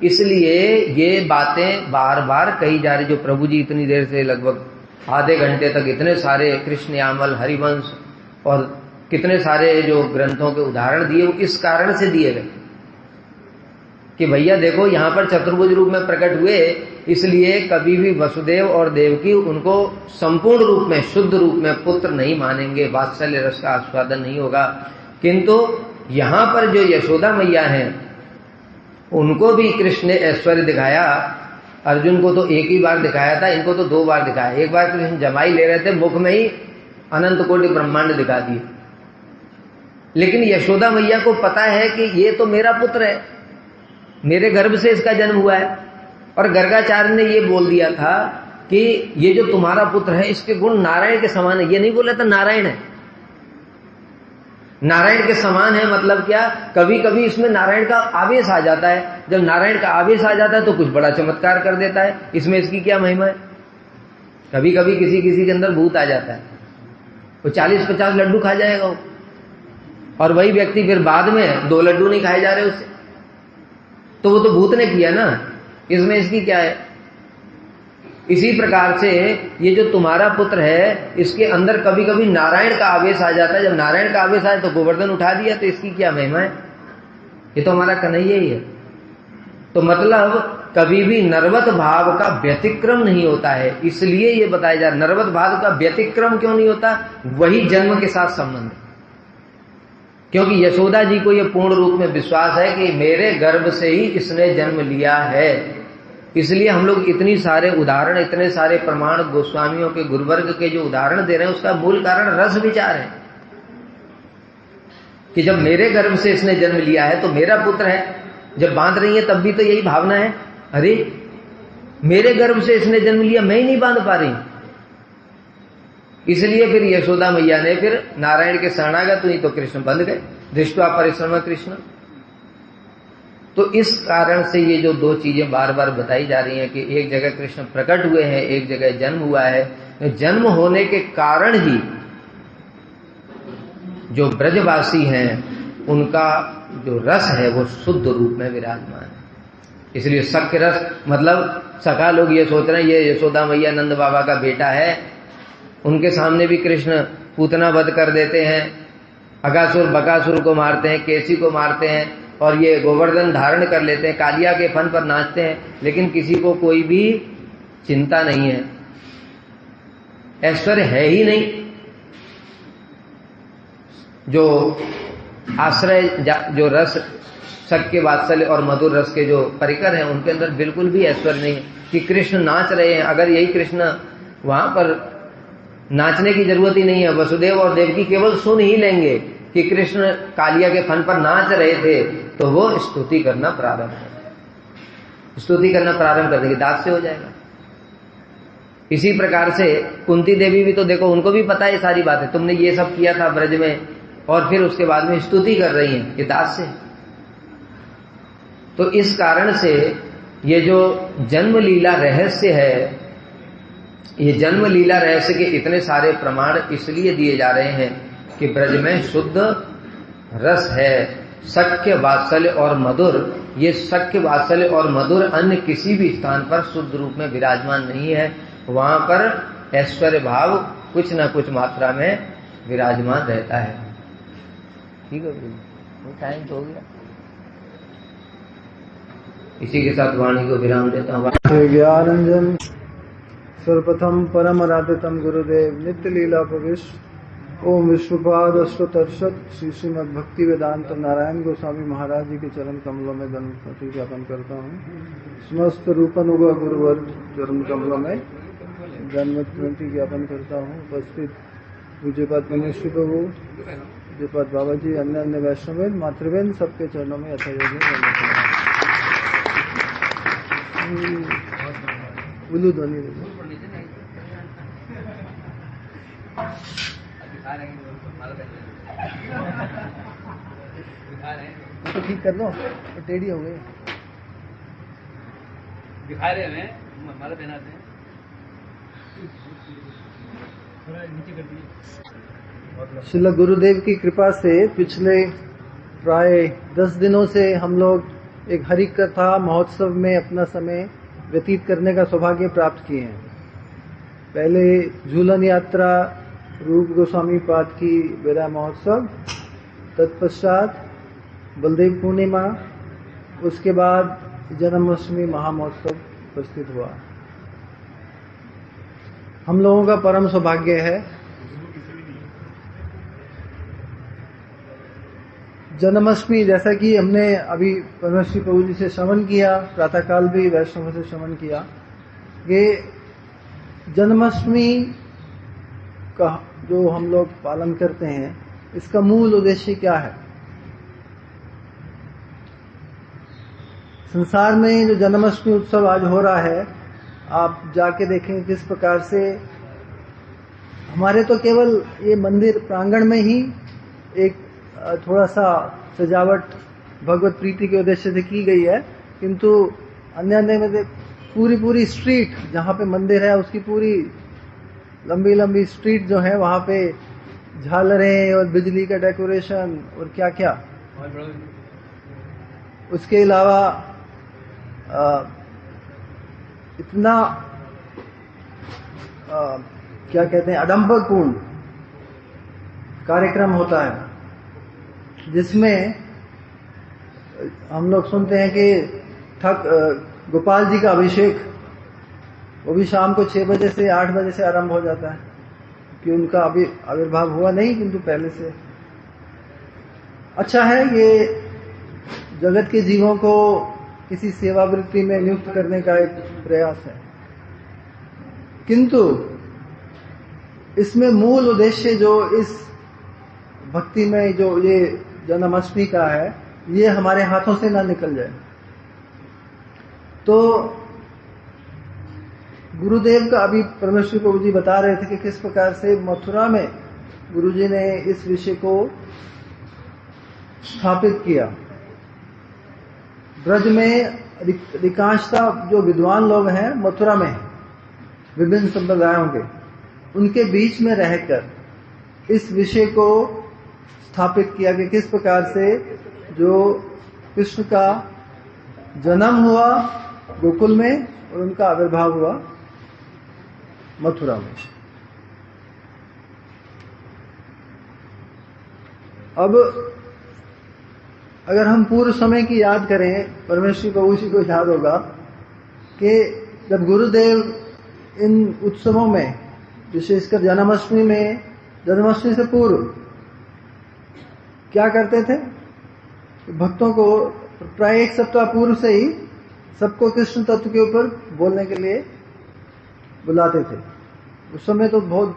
इसलिए ये बातें बार बार कही जा रही, जो प्रभु जी इतनी देर से लगभग आधे घंटे तक इतने सारे कृष्ण यामल, हरिवंश और कितने सारे जो ग्रंथों के उदाहरण दिए, वो इस कारण से दिए गए कि भैया देखो यहाँ पर चतुर्भुज रूप में प्रकट हुए, इसलिए कभी भी वसुदेव और देवकी उनको संपूर्ण रूप में, शुद्ध रूप में पुत्र नहीं मानेंगे, वात्सल्य रस का आस्वादन नहीं होगा। किंतु यहां पर जो यशोदा मैया हैं, उनको भी कृष्ण ने ऐश्वर्य दिखाया अर्जुन को तो एक ही बार दिखाया था, इनको तो 2 बार दिखाया। एक बार कृष्ण जमाई ले रहे थे, मुख में ही अनंत कोटि ब्रह्मांड दिखा दिए। लेकिन यशोदा मैया को पता है कि ये तो मेरा पुत्र है, मेरे गर्भ से इसका जन्म हुआ है। और गर्गाचार्य ने ये बोल दिया था कि ये जो तुम्हारा पुत्र है इसके गुण नारायण के समान है। ये नहीं बोला था नारायण है, नारायण के समान है मतलब क्या, कभी कभी इसमें नारायण का आवेश आ जाता है। जब नारायण का आवेश आ जाता है तो कुछ बड़ा चमत्कार कर देता है। इसमें इसकी क्या महिमा है। कभी कभी किसी किसी के अंदर भूत आ जाता है, वो 40-50 लड्डू खा जाएगा वो, और वही व्यक्ति फिर बाद में 2 लड्डू नहीं खाए जा रहे उससे, तो वो तो भूत ने किया ना, इसमें इसकी क्या है। इसी प्रकार से ये जो तुम्हारा पुत्र है इसके अंदर कभी कभी नारायण का आवेश आ जाता है। जब नारायण का आवेश आए तो गोवर्धन उठा दिया, तो इसकी क्या महिमा है। ये तो हमारा कन्हैया ही है। तो मतलब कभी भी नर्वत भाव का व्यतिक्रम नहीं होता है, इसलिए ये बताया जा रहा। नर्वत भाव का व्यतिक्रम क्यों नहीं होता, वही जन्म के साथ संबंध, क्योंकि यशोदा जी को यह पूर्ण रूप में विश्वास है कि मेरे गर्भ से ही इसने जन्म लिया है। इसलिए हम लोग इतनी सारे उदाहरण, इतने सारे प्रमाण गोस्वामियों के गुरुवर्ग के जो उदाहरण दे रहे हैं, उसका मूल कारण रस विचार है कि जब मेरे गर्भ से इसने जन्म लिया है तो मेरा पुत्र है। जब बांध रही है तब भी तो यही भावना है, अरे मेरे गर्भ से इसने जन्म लिया, मैं ही नहीं बांध पा रही। इसलिए फिर यशोदा मैया ने फिर नारायण के शरणागत हुई तो कृष्ण बंध गए, दृष्टवा परिश्रम कृष्ण। तो इस कारण से ये जो 2 चीजें बार बार बताई जा रही हैं कि एक जगह कृष्ण प्रकट हुए हैं, एक जगह जन्म हुआ है। जन्म होने के कारण ही जो ब्रजवासी हैं उनका जो रस है वो शुद्ध रूप में विराजमान है। इसलिए सख्य रस, मतलब सखा लोग ये सोच रहे हैं ये यशोदा मैया नंद बाबा का बेटा है, उनके सामने भी कृष्ण पूतना वध कर देते हैं, अगासुर बकासुर को मारते हैं, केसी को मारते हैं, और ये गोवर्धन धारण कर लेते हैं, कालिया के फन पर नाचते हैं, लेकिन किसी को कोई भी चिंता नहीं है, ऐश्वर्य है ही नहीं। जो आश्रय, जो रस, सख्य वात्सल्य और मधुर रस के जो परिकर हैं उनके अंदर बिल्कुल भी ऐश्वर्य नहीं है कि कृष्ण नाच रहे हैं। अगर यही कृष्ण, वहां पर नाचने की जरूरत ही नहीं है, वसुदेव और देवकी केवल सुन ही लेंगे कि कृष्ण कालिया के फन पर नाच रहे थे, तो वो स्तुति करना प्रारंभ कर देंगे, दास से हो जाएगा। इसी प्रकार से कुंती देवी भी तो देखो, उनको भी पता है सारी बातें, तुमने ये सब किया था ब्रज में, और फिर उसके बाद में स्तुति कर रही हैं, ये दास से। तो इस कारण से ये जो जन्म लीला रहस्य है, ये जन्म लीला रहस्य के इतने सारे प्रमाण इसलिए दिए जा रहे हैं कि ब्रज में शुद्ध रस है, सख्य वात्सल्य और मधुर। ये सख्य वात्सल्य और मधुर अन्य किसी भी स्थान पर शुद्ध रूप में विराजमान नहीं है। वहां पर ऐश्वर्य भाव कुछ न कुछ मात्रा में विराजमान रहता है। ठीक है, टाइम तो हो गया। इसी के साथ वाणी को विराम देता हूँ। ज्ञानंजन सर्वप्रथम परम आराध्यतम गुरुदेव नित्य लीला प्रविष्ट ओम विश्वपाद अष्टोत्तरशत श्री श्रीमद भक्ति वेदांत नारायण गोस्वामी महाराज जी के चरण कमलों में दंड ज्ञापन करता हूँ। समस्त रूपानुगा गुरुवर्ग चरण कमलों में दंड ज्ञापन करता हूँ। उपस्थित पूज्यपाद मनीषी प्रभु, पूज्यपाद बाबा जी, अन्य अन्य वैष्णव मातृवेन सबके चरणों में यथायोग्य उल्लू ध्वनि तो ठीक कर लो, तो टेढ़ी हो गई। दिखा रहे हैं, माला पहनाते हैं, श्रील गुरुदेव की कृपा से पिछले प्राय 10 दिनों से हम लोग एक हरि कथा महोत्सव में अपना समय व्यतीत करने का सौभाग्य प्राप्त किए हैं। पहले झूलन यात्रा रूप गोस्वामी पाद की बेरा महोत्सव, तत्पश्चात बलदेव पूर्णिमा, उसके बाद जन्माष्टमी महामहोत्सव उपस्थित हुआ। हम लोगों का परम सौभाग्य है, जन्माष्टमी जैसा कि हमने अभी परमेश्वरी प्रभु जी से श्रवण किया, प्रातःकाल भी वैष्णव से श्रवण किया, कि जन्माष्टमी का जो हम लोग पालन करते हैं, इसका मूल उद्देश्य क्या है? संसार में जो जन्माष्टमी उत्सव आज हो रहा है, आप जाके देखेंगे किस प्रकार से हमारे तो केवल ये मंदिर प्रांगण में ही एक थोड़ा सा सजावट भगवत प्रीति के उद्देश्य से की गई है, किंतु अन्य अन्य में पूरी स्ट्रीट जहाँ पे मंदिर है उसकी पूरी लंबी स्ट्रीट जो है वहाँ पे झालरें और बिजली का डेकोरेशन और क्या क्या, उसके अलावा इतना क्या कहते हैं आडंबरपूर्ण कार्यक्रम होता है जिसमें हम लोग सुनते हैं कि गोपाल जी का अभिषेक वो भी शाम को 6 बजे से 8 बजे से आरंभ हो जाता है, कि उनका अभी आविर्भाव हुआ नहीं किंतु पहले से। अच्छा है, ये जगत के जीवों को किसी सेवावृत्ति में नियुक्त करने का एक प्रयास है, किंतु इसमें मूल उद्देश्य जो इस भक्ति में जो ये जन्माष्टमी का है, ये हमारे हाथों से ना निकल जाए। तो गुरुदेव का अभी परमेश्वर प्रभु जी बता रहे थे कि किस प्रकार से मथुरा में गुरुजी ने इस विषय को स्थापित किया। ब्रज में अधिकांशता जो विद्वान लोग हैं मथुरा में विभिन्न संप्रदायों के, उनके बीच में रहकर इस विषय को स्थापित किया कि किस प्रकार से जो कृष्ण का जन्म हुआ गोकुल में और उनका आविर्भाव हुआ मथुरा में। अब अगर हम पूर्व समय की याद करें, परमेश्वर प्रभु जी को याद होगा कि जब गुरुदेव इन उत्सवों में, विशेषकर जन्माष्टमी में, जन्माष्टमी से पूर्व क्या करते थे, भक्तों को प्राय 1 सप्ताह पूर्व से ही सबको कृष्ण तत्व के ऊपर बोलने के लिए बुलाते थे। उस समय तो बहुत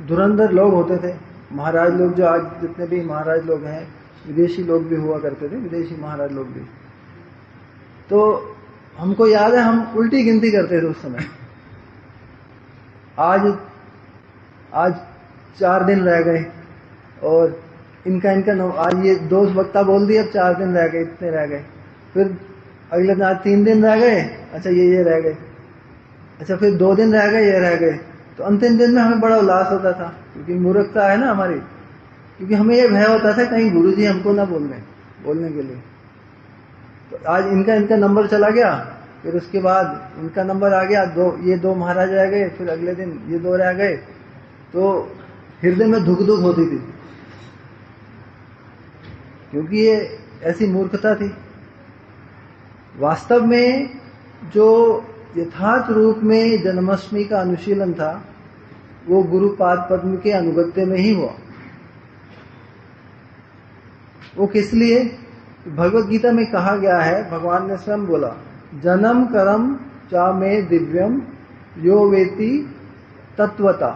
धुरंधर लोग होते थे, महाराज लोग, जो आज जितने भी महाराज लोग हैं, विदेशी लोग भी हुआ करते थे, विदेशी महाराज लोग भी। तो हमको याद है हम उल्टी गिनती करते थे उस समय। आज 4 दिन रह गए और इनका आज ये 2 वक्ता बोल दिए, अब 4 दिन रह गए, इतने रह गए। फिर अगले दिन आज 3 दिन रह गए, अच्छा ये रह गए, अच्छा फिर 2 दिन रह गए, ये रह गए। तो अंतिम दिन में हमें बड़ा उल्लास होता था, क्योंकि मूर्खता है ना हमारी, क्योंकि हमें ये भय होता था कहीं गुरुजी हमको ना बोलने के लिए। तो आज इनका नंबर चला गया, फिर उसके बाद इनका नंबर आ गया, ये 2 महाराज रह गए, फिर अगले दिन ये 2 रह गए। तो हृदय में धुक होती थी, क्योंकि ये ऐसी मूर्खता थी। वास्तव में जो यथार्थ रूप में जन्माष्टमी का अनुशीलन था, वो गुरुपाद पद्म के अनुगत्य में ही हुआ। वो किस लिए? भगवत गीता में कहा गया है, भगवान ने स्वयं बोला, जन्म करम चा में दिव्यम यो वेति तत्वता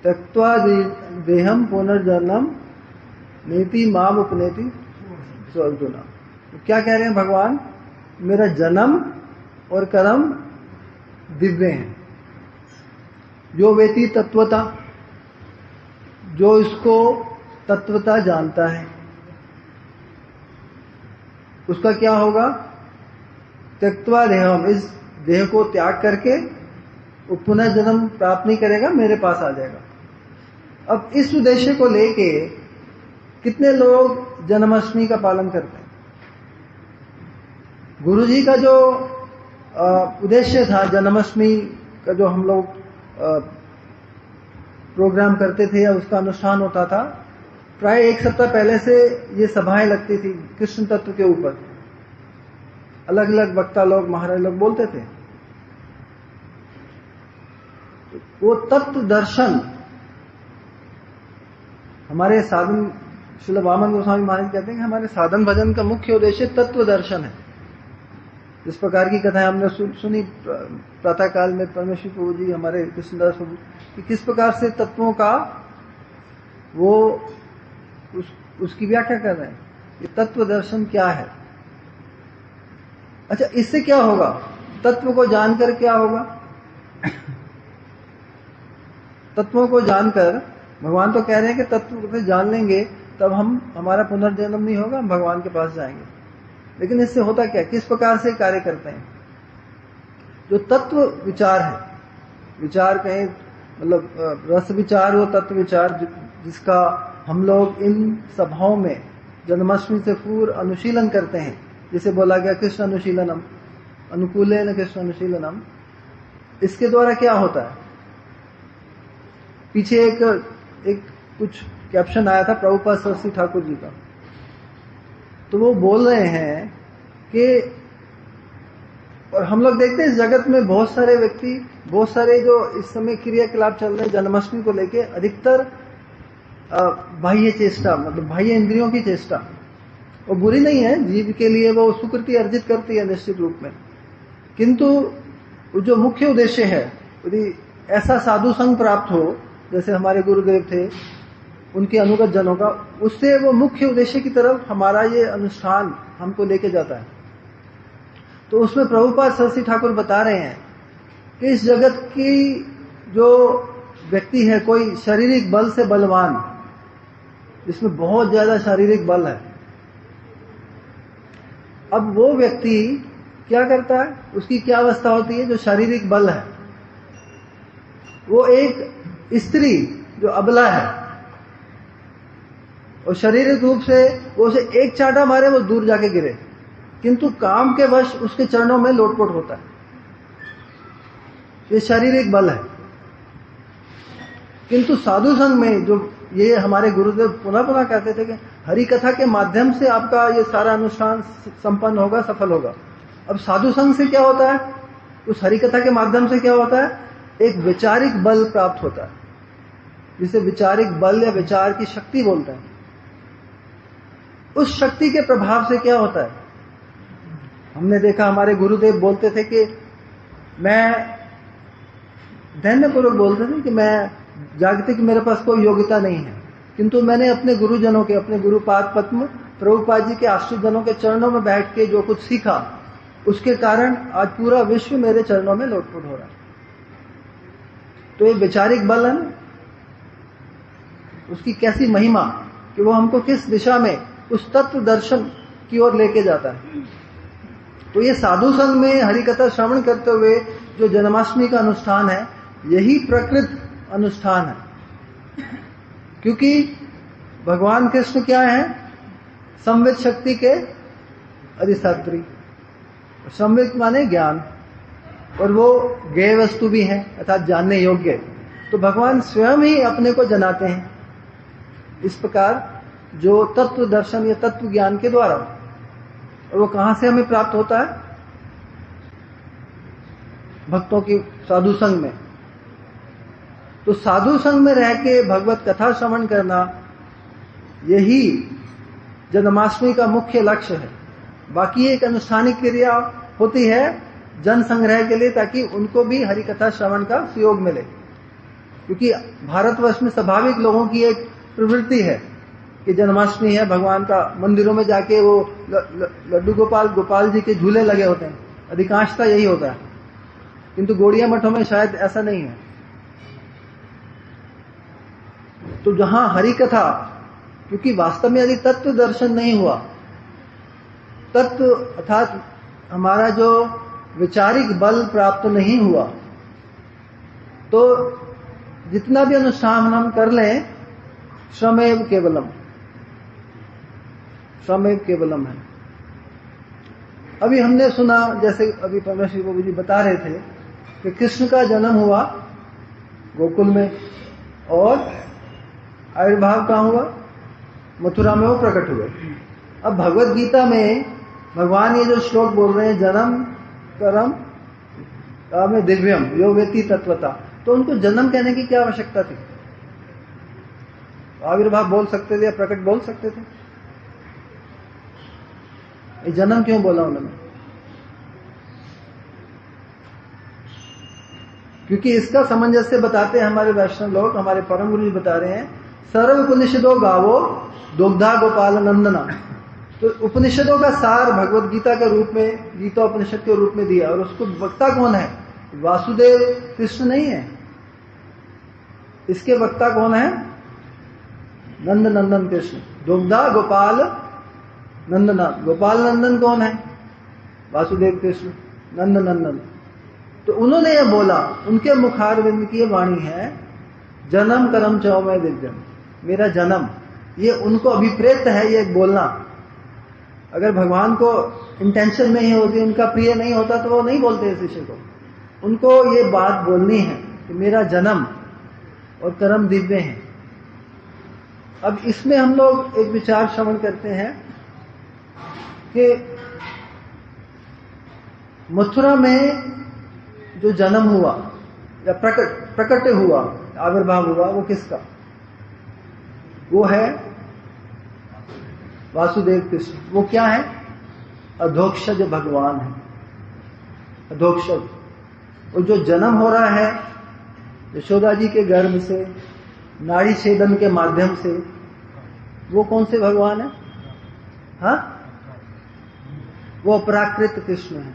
त्यक्त्वा देहम पुनर्जन्म नीति माम उपनेति अर्जुना। तो क्या कह रहे हैं भगवान? मेरा जन्म और कर्म दिव्य हैं। जो वेति तत्वता, जो इसको तत्वता जानता है, उसका क्या होगा? त्यक्त्वा देहम, इस देह को त्याग करके वो पुनः जन्म प्राप्त नहीं करेगा, मेरे पास आ जाएगा। अब इस उद्देश्य को लेके कितने लोग जन्माष्टमी का पालन करते हैं? गुरुजी का जो उद्देश्य था जन्माष्टमी का, जो हम लोग प्रोग्राम करते थे या उसका अनुष्ठान होता था, प्राय 1 सप्ताह पहले से ये सभाएं लगती थी कृष्ण तत्व के ऊपर। अलग अलग वक्ता लोग, महाराज लोग बोलते थे। वो तत्व दर्शन हमारे साधन, श्रील वामन गोस्वामी महाराज कहते हैं कि हमारे साधन भजन का मुख्य उद्देश्य तत्व दर्शन है। जिस प्रकार की कथाएं हमने सुनी प्रातः काल में परमेश्वर प्रभु जी, हमारे कृष्णदास प्रभु, कि किस प्रकार से तत्वों का वो उसकी व्याख्या कर रहे हैं। ये तत्व दर्शन क्या है? अच्छा, इससे क्या होगा? तत्व को जानकर क्या होगा? तत्वों को जानकर भगवान तो कह रहे हैं कि तत्व को जान लेंगे तब हमारा पुनर्जन्म नहीं होगा, हम भगवान के पास जाएंगे। लेकिन इससे होता क्या, किस प्रकार से कार्य करते हैं? जो तत्व विचार है, विचार कहें मतलब रस विचार, वो तत्व विचार जिसका हम लोग इन सभाओं में जन्माष्टमी से पूर्व अनुशीलन करते हैं, जिसे बोला गया कृष्ण अनुशीलनम, अनुकूलेन कृष्ण अनुशीलनम। इसके द्वारा क्या होता है? पीछे एक कुछ कैप्शन आया था प्रभुपाद सरस्वती ठाकुर जी का, तो वो बोल रहे हैं कि, और हम लोग देखते हैं इस जगत में बहुत सारे व्यक्ति, बहुत सारे जो इस समय क्रियाकलाप चल रहे हैं जन्माष्टमी को लेके, अधिकतर बाह्य चेष्टा, मतलब बाह्य इंद्रियों की चेष्टा, वो बुरी नहीं है, जीव के लिए वो सुकृति अर्जित करती है निश्चित रूप में, किंतु जो मुख्य उद्देश्य है, यदि ऐसा साधु संग प्राप्त हो जैसे हमारे गुरुदेव थे, उनके अनुगत जनों का, उससे वो मुख्य उद्देश्य की तरफ हमारा ये अनुष्ठान हमको लेके जाता है। तो उसमें प्रभुपाद सरस्वती ठाकुर बता रहे हैं कि इस जगत की जो व्यक्ति है, कोई शारीरिक बल से बलवान, जिसमें बहुत ज्यादा शारीरिक बल है, अब वो व्यक्ति क्या करता है, उसकी क्या अवस्था होती है? जो शारीरिक बल है, वो एक स्त्री जो अबला है और शारीरिक रूप से वो उसे एक चाटा मारे वो दूर जाके गिरे, किंतु काम के वश उसके चरणों में लोटपोट होता है। ये शारीरिक बल है। किंतु साधु संघ में जो ये हमारे गुरुदेव पुनः पुनः कहते थे कि हरि कथा के माध्यम से आपका ये सारा अनुष्ठान संपन्न होगा, सफल होगा। अब साधु संघ से क्या होता है? उस हरि कथा के माध्यम से क्या होता है? एक वैचारिक बल प्राप्त होता है, जिसे वैचारिक बल या विचार की शक्ति बोलते हैं। उस शक्ति के प्रभाव से क्या होता है? हमने देखा हमारे गुरुदेव बोलते थे कि मैं धैर्यपूर्वक बोलते थे कि मैं जागते कि मेरे पास कोई योग्यता नहीं है, किंतु मैंने अपने गुरुजनों के, अपने गुरुपाद पद्म प्रभुपाद जी के आश्रित जनों के चरणों में बैठ के जो कुछ सीखा, उसके कारण आज पूरा विश्व मेरे चरणों में लोटपोट हो रहा है। तो ये वैचारिक बल है ना, उसकी कैसी महिमा कि वो हमको किस दिशा में उस तत्व दर्शन की ओर लेके जाता है। तो ये साधु संघ में हरिकथा श्रवण करते हुए जो जन्माष्टमी का अनुष्ठान है, यही प्रकृत अनुष्ठान है। क्योंकि भगवान कृष्ण क्या है? संवित शक्ति के अधिष्ठात्री। संवित माने ज्ञान, और वो ज्ञेय वस्तु भी है, अर्थात जानने योग्य। तो भगवान स्वयं ही अपने को जनाते हैं इस प्रकार, जो तत्व दर्शन या तत्व ज्ञान के द्वारा। और वो कहां से हमें प्राप्त होता है? भक्तों की साधु संघ में। तो साधु संघ में रह के भगवत कथा श्रवण करना, यही जन्माष्टमी का मुख्य लक्ष्य है। बाकी एक अनुष्ठानिक क्रिया होती है जन संग्रह के लिए, ताकि उनको भी हरि कथा श्रवण का सहयोग मिले। क्योंकि भारतवर्ष में स्वाभाविक लोगों की एक प्रवृत्ति है कि जन्माष्टमी है, भगवान का मंदिरों में जाके वो लड्डू गोपाल जी के झूले लगे होते हैं, अधिकांशतः यही होता है। किंतु गौड़िया मठों में शायद ऐसा नहीं है। तो जहां हरि कथा, क्योंकि वास्तव में यदि तत्व दर्शन नहीं हुआ, तत्व अर्थात हमारा जो वैचारिक बल प्राप्त नहीं हुआ, तो जितना भी अनुष्ठान हम कर लें, श्रमेव केवलम, श्रमेव केवलम है। अभी हमने सुना, जैसे अभी परमेश्वर बाबू जी बता रहे थे कि कृष्ण का जन्म हुआ गोकुल में, और आविर्भाव कहाँ हुआ? मथुरा में वो प्रकट हुए। अब भगवत गीता में भगवान ये जो श्लोक बोल रहे हैं, जन्म करम में दिव्यम यो वेति तत्वता, तो उनको जन्म कहने की क्या आवश्यकता थी? आविर्भाव बोल सकते थे या प्रकट बोल सकते थे। ये जन्म क्यों बोला उन्होंने? क्योंकि इसका सामंजस्य बताते हैं हमारे वैष्णव लोग, हमारे परम गुरु जी बता रहे हैं, सर्व उपनिषदों गावो दुग्धा गोपाल नंदना। तो उपनिषदों का सार भगवत गीता के रूप में, गीता उपनिषद के रूप में दिया, और उसको वक्ता कौन है? वासुदेव कृष्ण नहीं है, इसके वक्ता कौन है? नंद नंदन कृष्ण, दुग्धा गोपाल नंदना। गोपाल नंदन कौन है? वासुदेव कृष्ण, नंद नंदन। तो उन्होंने ये बोला, उनके मुखारविंद की वाणी है, जन्म कर्म चौ मैं दिव्यम, मेरा जन्म, ये उनको अभिप्रेत है ये बोलना। अगर भगवान को इंटेंशन नहीं होती, उनका प्रिय नहीं होता, तो वो नहीं बोलते शिष्य को। उनको ये बात बोलनी है कि मेरा जन्म और कर्म दिव्य हैं। अब इसमें हम लोग एक विचार श्रवण करते हैं कि मथुरा में जो जन्म हुआ या प्रकट हुआ, आविर्भाव हुआ, वो किसका? वो है वासुदेव कृष्ण। वो क्या है? अधोक्षज भगवान है, अधोक्षज। और जो जन्म हो रहा है यशोदा जी के गर्भ से, नाड़ी छेदन के माध्यम से, वो कौन से भगवान है? हाँ, वो अपराकृत कृष्ण है।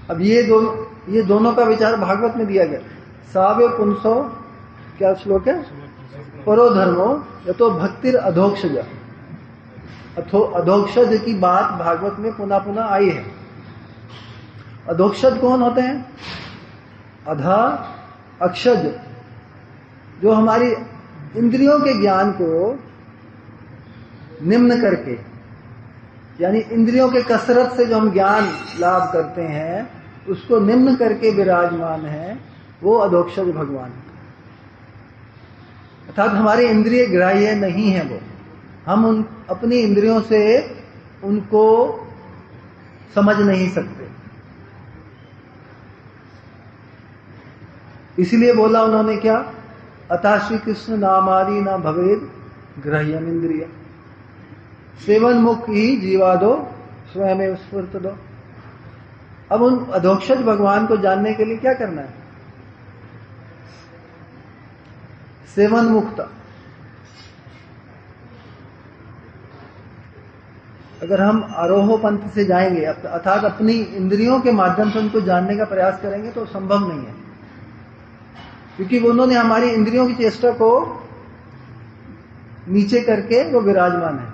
अब ये दोनों का विचार भागवत में दिया गया। सावे पुंसो, क्या श्लोक है? परो धर्मो यतो भक्तिर अधोक्षज। अधोक्षज की बात भागवत में पुनः पुनः आई है। अधोक्षज कौन होते हैं? अधा अक्षज, जो हमारी इंद्रियों के ज्ञान को निम्न करके, यानी इंद्रियों के कसरत से जो हम ज्ञान लाभ करते हैं, उसको निम्न करके विराजमान है, वो अधोक्षज भगवान। अर्थात हमारे इंद्रिय ग्राह्य नहीं है वो, हम अपनी इंद्रियों से उनको समझ नहीं सकते। इसीलिए बोला उन्होंने क्या? अतः श्री कृष्ण नामादि न भवेद ग्राह्यम इंद्रिय, सेवन मुख ही जीवा दो स्वयं स्फूर्त दो। अब उन अधोक्षज भगवान को जानने के लिए क्या करना है? सेवन मुक्ता। अगर हम आरोह पंथ से जाएंगे, अर्थात अपनी इंद्रियों के माध्यम से उनको जानने का प्रयास करेंगे, तो संभव नहीं है, क्योंकि उन्होंने हमारी इंद्रियों की चेष्टा को नीचे करके वो विराजमान है।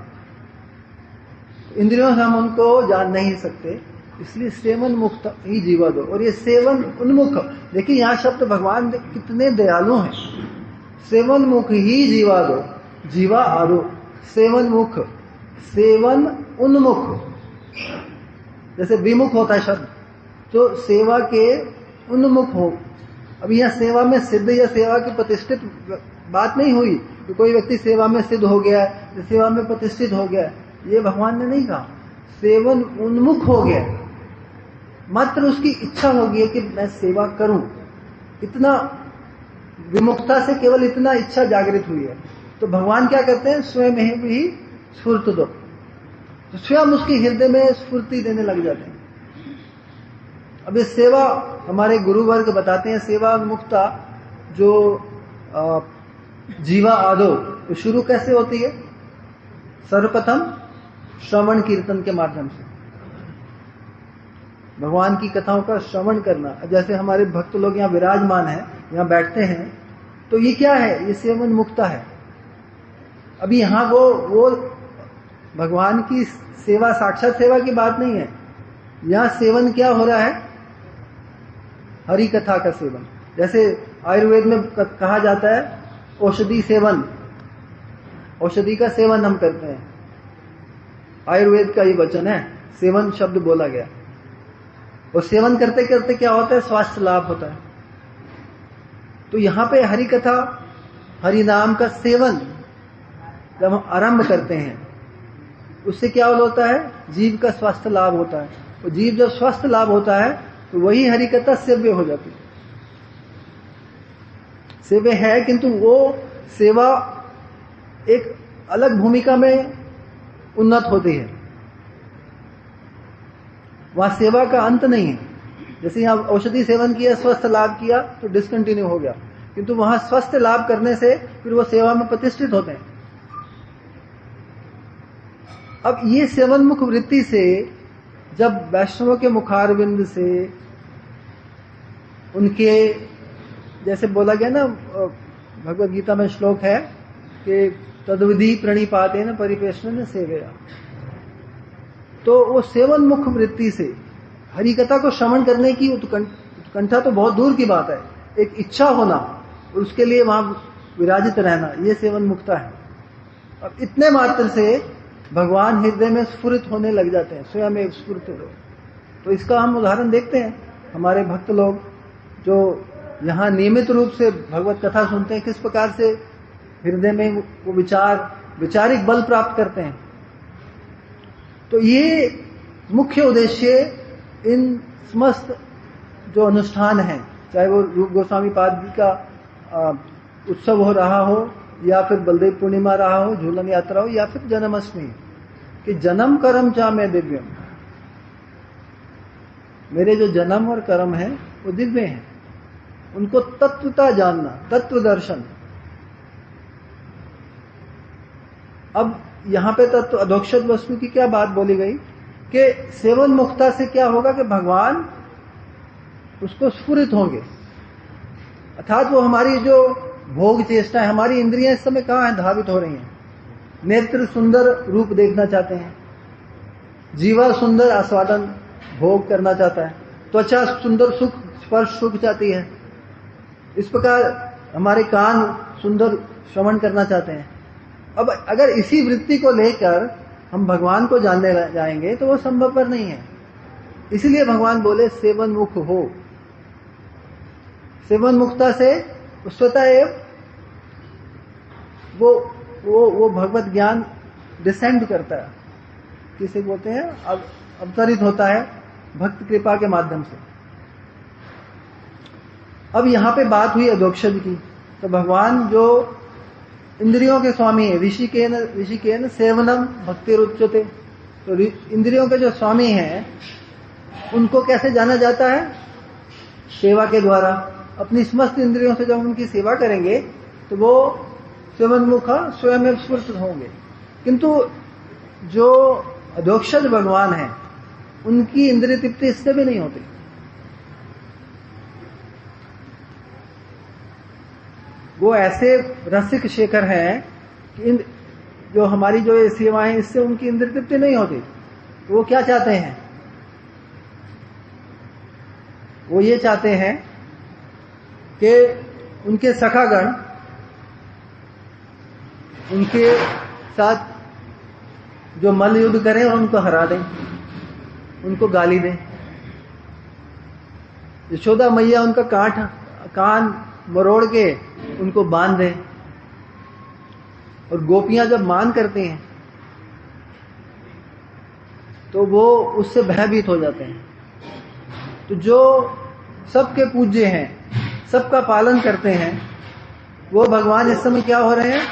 इंद्रियों से हम उनको जान नहीं सकते, इसलिए सेवन मुक्त ही जीवा दो। और ये सेवन उन्मुख, देखिए यहाँ शब्द भगवान कितने दयालु हैं। सेवन मुख ही जीवा दो, जीवा आदो, सेवन मुख, सेवन उन्मुख, जैसे विमुख होता है शब्द, तो सेवा के उन्मुख हो। अब यहाँ सेवा में सिद्ध या सेवा की प्रतिष्ठित बात नहीं हुई कि कोई व्यक्ति सेवा में सिद्ध हो गया है, सेवा में प्रतिष्ठित हो गया है, ये भगवान ने नहीं कहा। सेवन उन्मुख हो गया, मात्र उसकी इच्छा हो गई कि मैं सेवा करूं, इतना विमुखता से केवल इतना इच्छा जागृत हुई है। तो भगवान क्या करते हैं? स्वयं ही स्फूर्त दो, तो स्वयं उसके हृदय में स्फूर्ति देने लग जाते हैं। अब ये सेवा हमारे गुरु वर्ग बताते हैं, सेवा मुक्ता जो जीवा आदो, तो शुरू कैसे होती है? सर्वप्रथम श्रवण कीर्तन के माध्यम से, भगवान की कथाओं का श्रवण करना। जैसे हमारे भक्त लोग यहाँ विराजमान हैं, यहाँ बैठते हैं, तो ये क्या है? ये सेवन मुक्ता है। अभी यहाँ वो भगवान की सेवा, साक्षात सेवा की बात नहीं है। यहाँ सेवन क्या हो रहा है? हरि कथा का सेवन। जैसे आयुर्वेद में कहा जाता है औषधि सेवन, औषधि का सेवन हम करते हैं, आयुर्वेद का ये वचन है, सेवन शब्द बोला गया। और सेवन करते करते क्या होता है? स्वास्थ्य लाभ होता है। तो यहाँ पे हरि कथा, हरि नाम का सेवन जब हम आरंभ करते हैं, उससे क्या होता है? जीव का स्वास्थ्य लाभ होता है। और जीव जब स्वस्थ लाभ होता है, तो वही हरि कथा सेव्य हो जाती है। सेव्य है, किंतु वो सेवा एक अलग भूमिका में उन्नत होती है, वहां सेवा का अंत नहीं है। जैसे यहाँ औषधि सेवन किया, स्वस्थ लाभ किया तो डिसकंटिन्यू हो गया, किंतु वहां स्वस्थ लाभ करने से फिर वो सेवा में प्रतिष्ठित होते हैं। अब ये सेवनमुख वृत्ति से जब वैष्णवों के मुखारविंद से उनके, जैसे बोला गया ना भगवद गीता में श्लोक है कि तद्विधि प्रणिपाते न परिपेषण सेवया, तो वो सेवनमुख वृत्ति से हरि कथा को श्रवण करने की उत्कंठा तो बहुत दूर की बात है, एक इच्छा होना और उसके लिए वहां विराजित रहना, ये सेवनमुक्ता है। अब इतने मात्र से भगवान हृदय में स्फुरित होने लग जाते हैं, स्वयं एक स्फुरित हो। तो इसका हम उदाहरण देखते हैं, हमारे भक्त लोग जो यहाँ नियमित रूप से भगवत कथा सुनते हैं, किस प्रकार से हृदय में वो विचारिक बल प्राप्त करते हैं। तो ये मुख्य उद्देश्य इन समस्त जो अनुष्ठान हैं, चाहे वो रूप गोस्वामी पाद जी का उत्सव हो रहा हो, या फिर बलदेव पूर्णिमा रहा हो, झूलन यात्रा हो, या फिर जन्माष्टमी, कि जन्म कर्म चा में दिव्यम, मेरे जो जन्म और कर्म है वो दिव्य हैं, उनको तत्वता जानना, तत्व दर्शन। अब यहां पे तत्व अधोक्षज वस्तु की क्या बात बोली गई कि सेवन मुक्ता से क्या होगा कि भगवान उसको स्फुरित होंगे, अर्थात वो हमारी जो भोग चेष्टा है, हमारी इंद्रियां इस समय कहां है, धावित हो रही हैं। नेत्र सुंदर रूप देखना चाहते हैं, जीवा सुंदर आस्वादन भोग करना चाहता है, त्वचा सुंदर सुख स्पर्श सुख चाहती है, इस प्रकार हमारे कान सुंदर श्रवण करना चाहते हैं। अब अगर इसी वृत्ति को लेकर हम भगवान को जानने जाएंगे तो वो संभवपर नहीं है। इसलिए भगवान बोले सेवन मुख हो। सेवन मुक्ता से स्वतः वो भगवत ज्ञान डिसेंड करता है, किसे बोलते हैं, अब अवतरित होता है भक्त कृपा के माध्यम से। अब यहां पे बात हुई अधोक्षज की, तो भगवान जो इंद्रियों के स्वामी है, ऋषिकेन सेवनम भक्तिरुच्यते, तो इंद्रियों के जो स्वामी हैं उनको कैसे जाना जाता है, सेवा के द्वारा। अपनी समस्त इंद्रियों से जब उनकी सेवा करेंगे तो वो सेवनमुख स्वयं स्फुरित होंगे। किंतु जो अधोक्षज भगवान है उनकी इंद्रिय तृप्ति इससे भी नहीं होती। वो ऐसे रसिक शेखर हैं कि जो हमारी जो ये सेवाएं, इससे उनकी इंद्रिय तृप्ति नहीं होती। तो वो क्या चाहते हैं, वो ये चाहते हैं कि उनके सखागण उनके साथ जो मल्ल युद्ध करें और उनको हरा दें, उनको गाली दें। यशोदा मैया उनका कान मरोड़ के उनको बांध दें, और गोपियां जब मान करती हैं तो वो उससे भयभीत हो जाते हैं। तो जो सबके पूज्य हैं, सबका पालन करते हैं, वो भगवान इस समय क्या हो रहे हैं,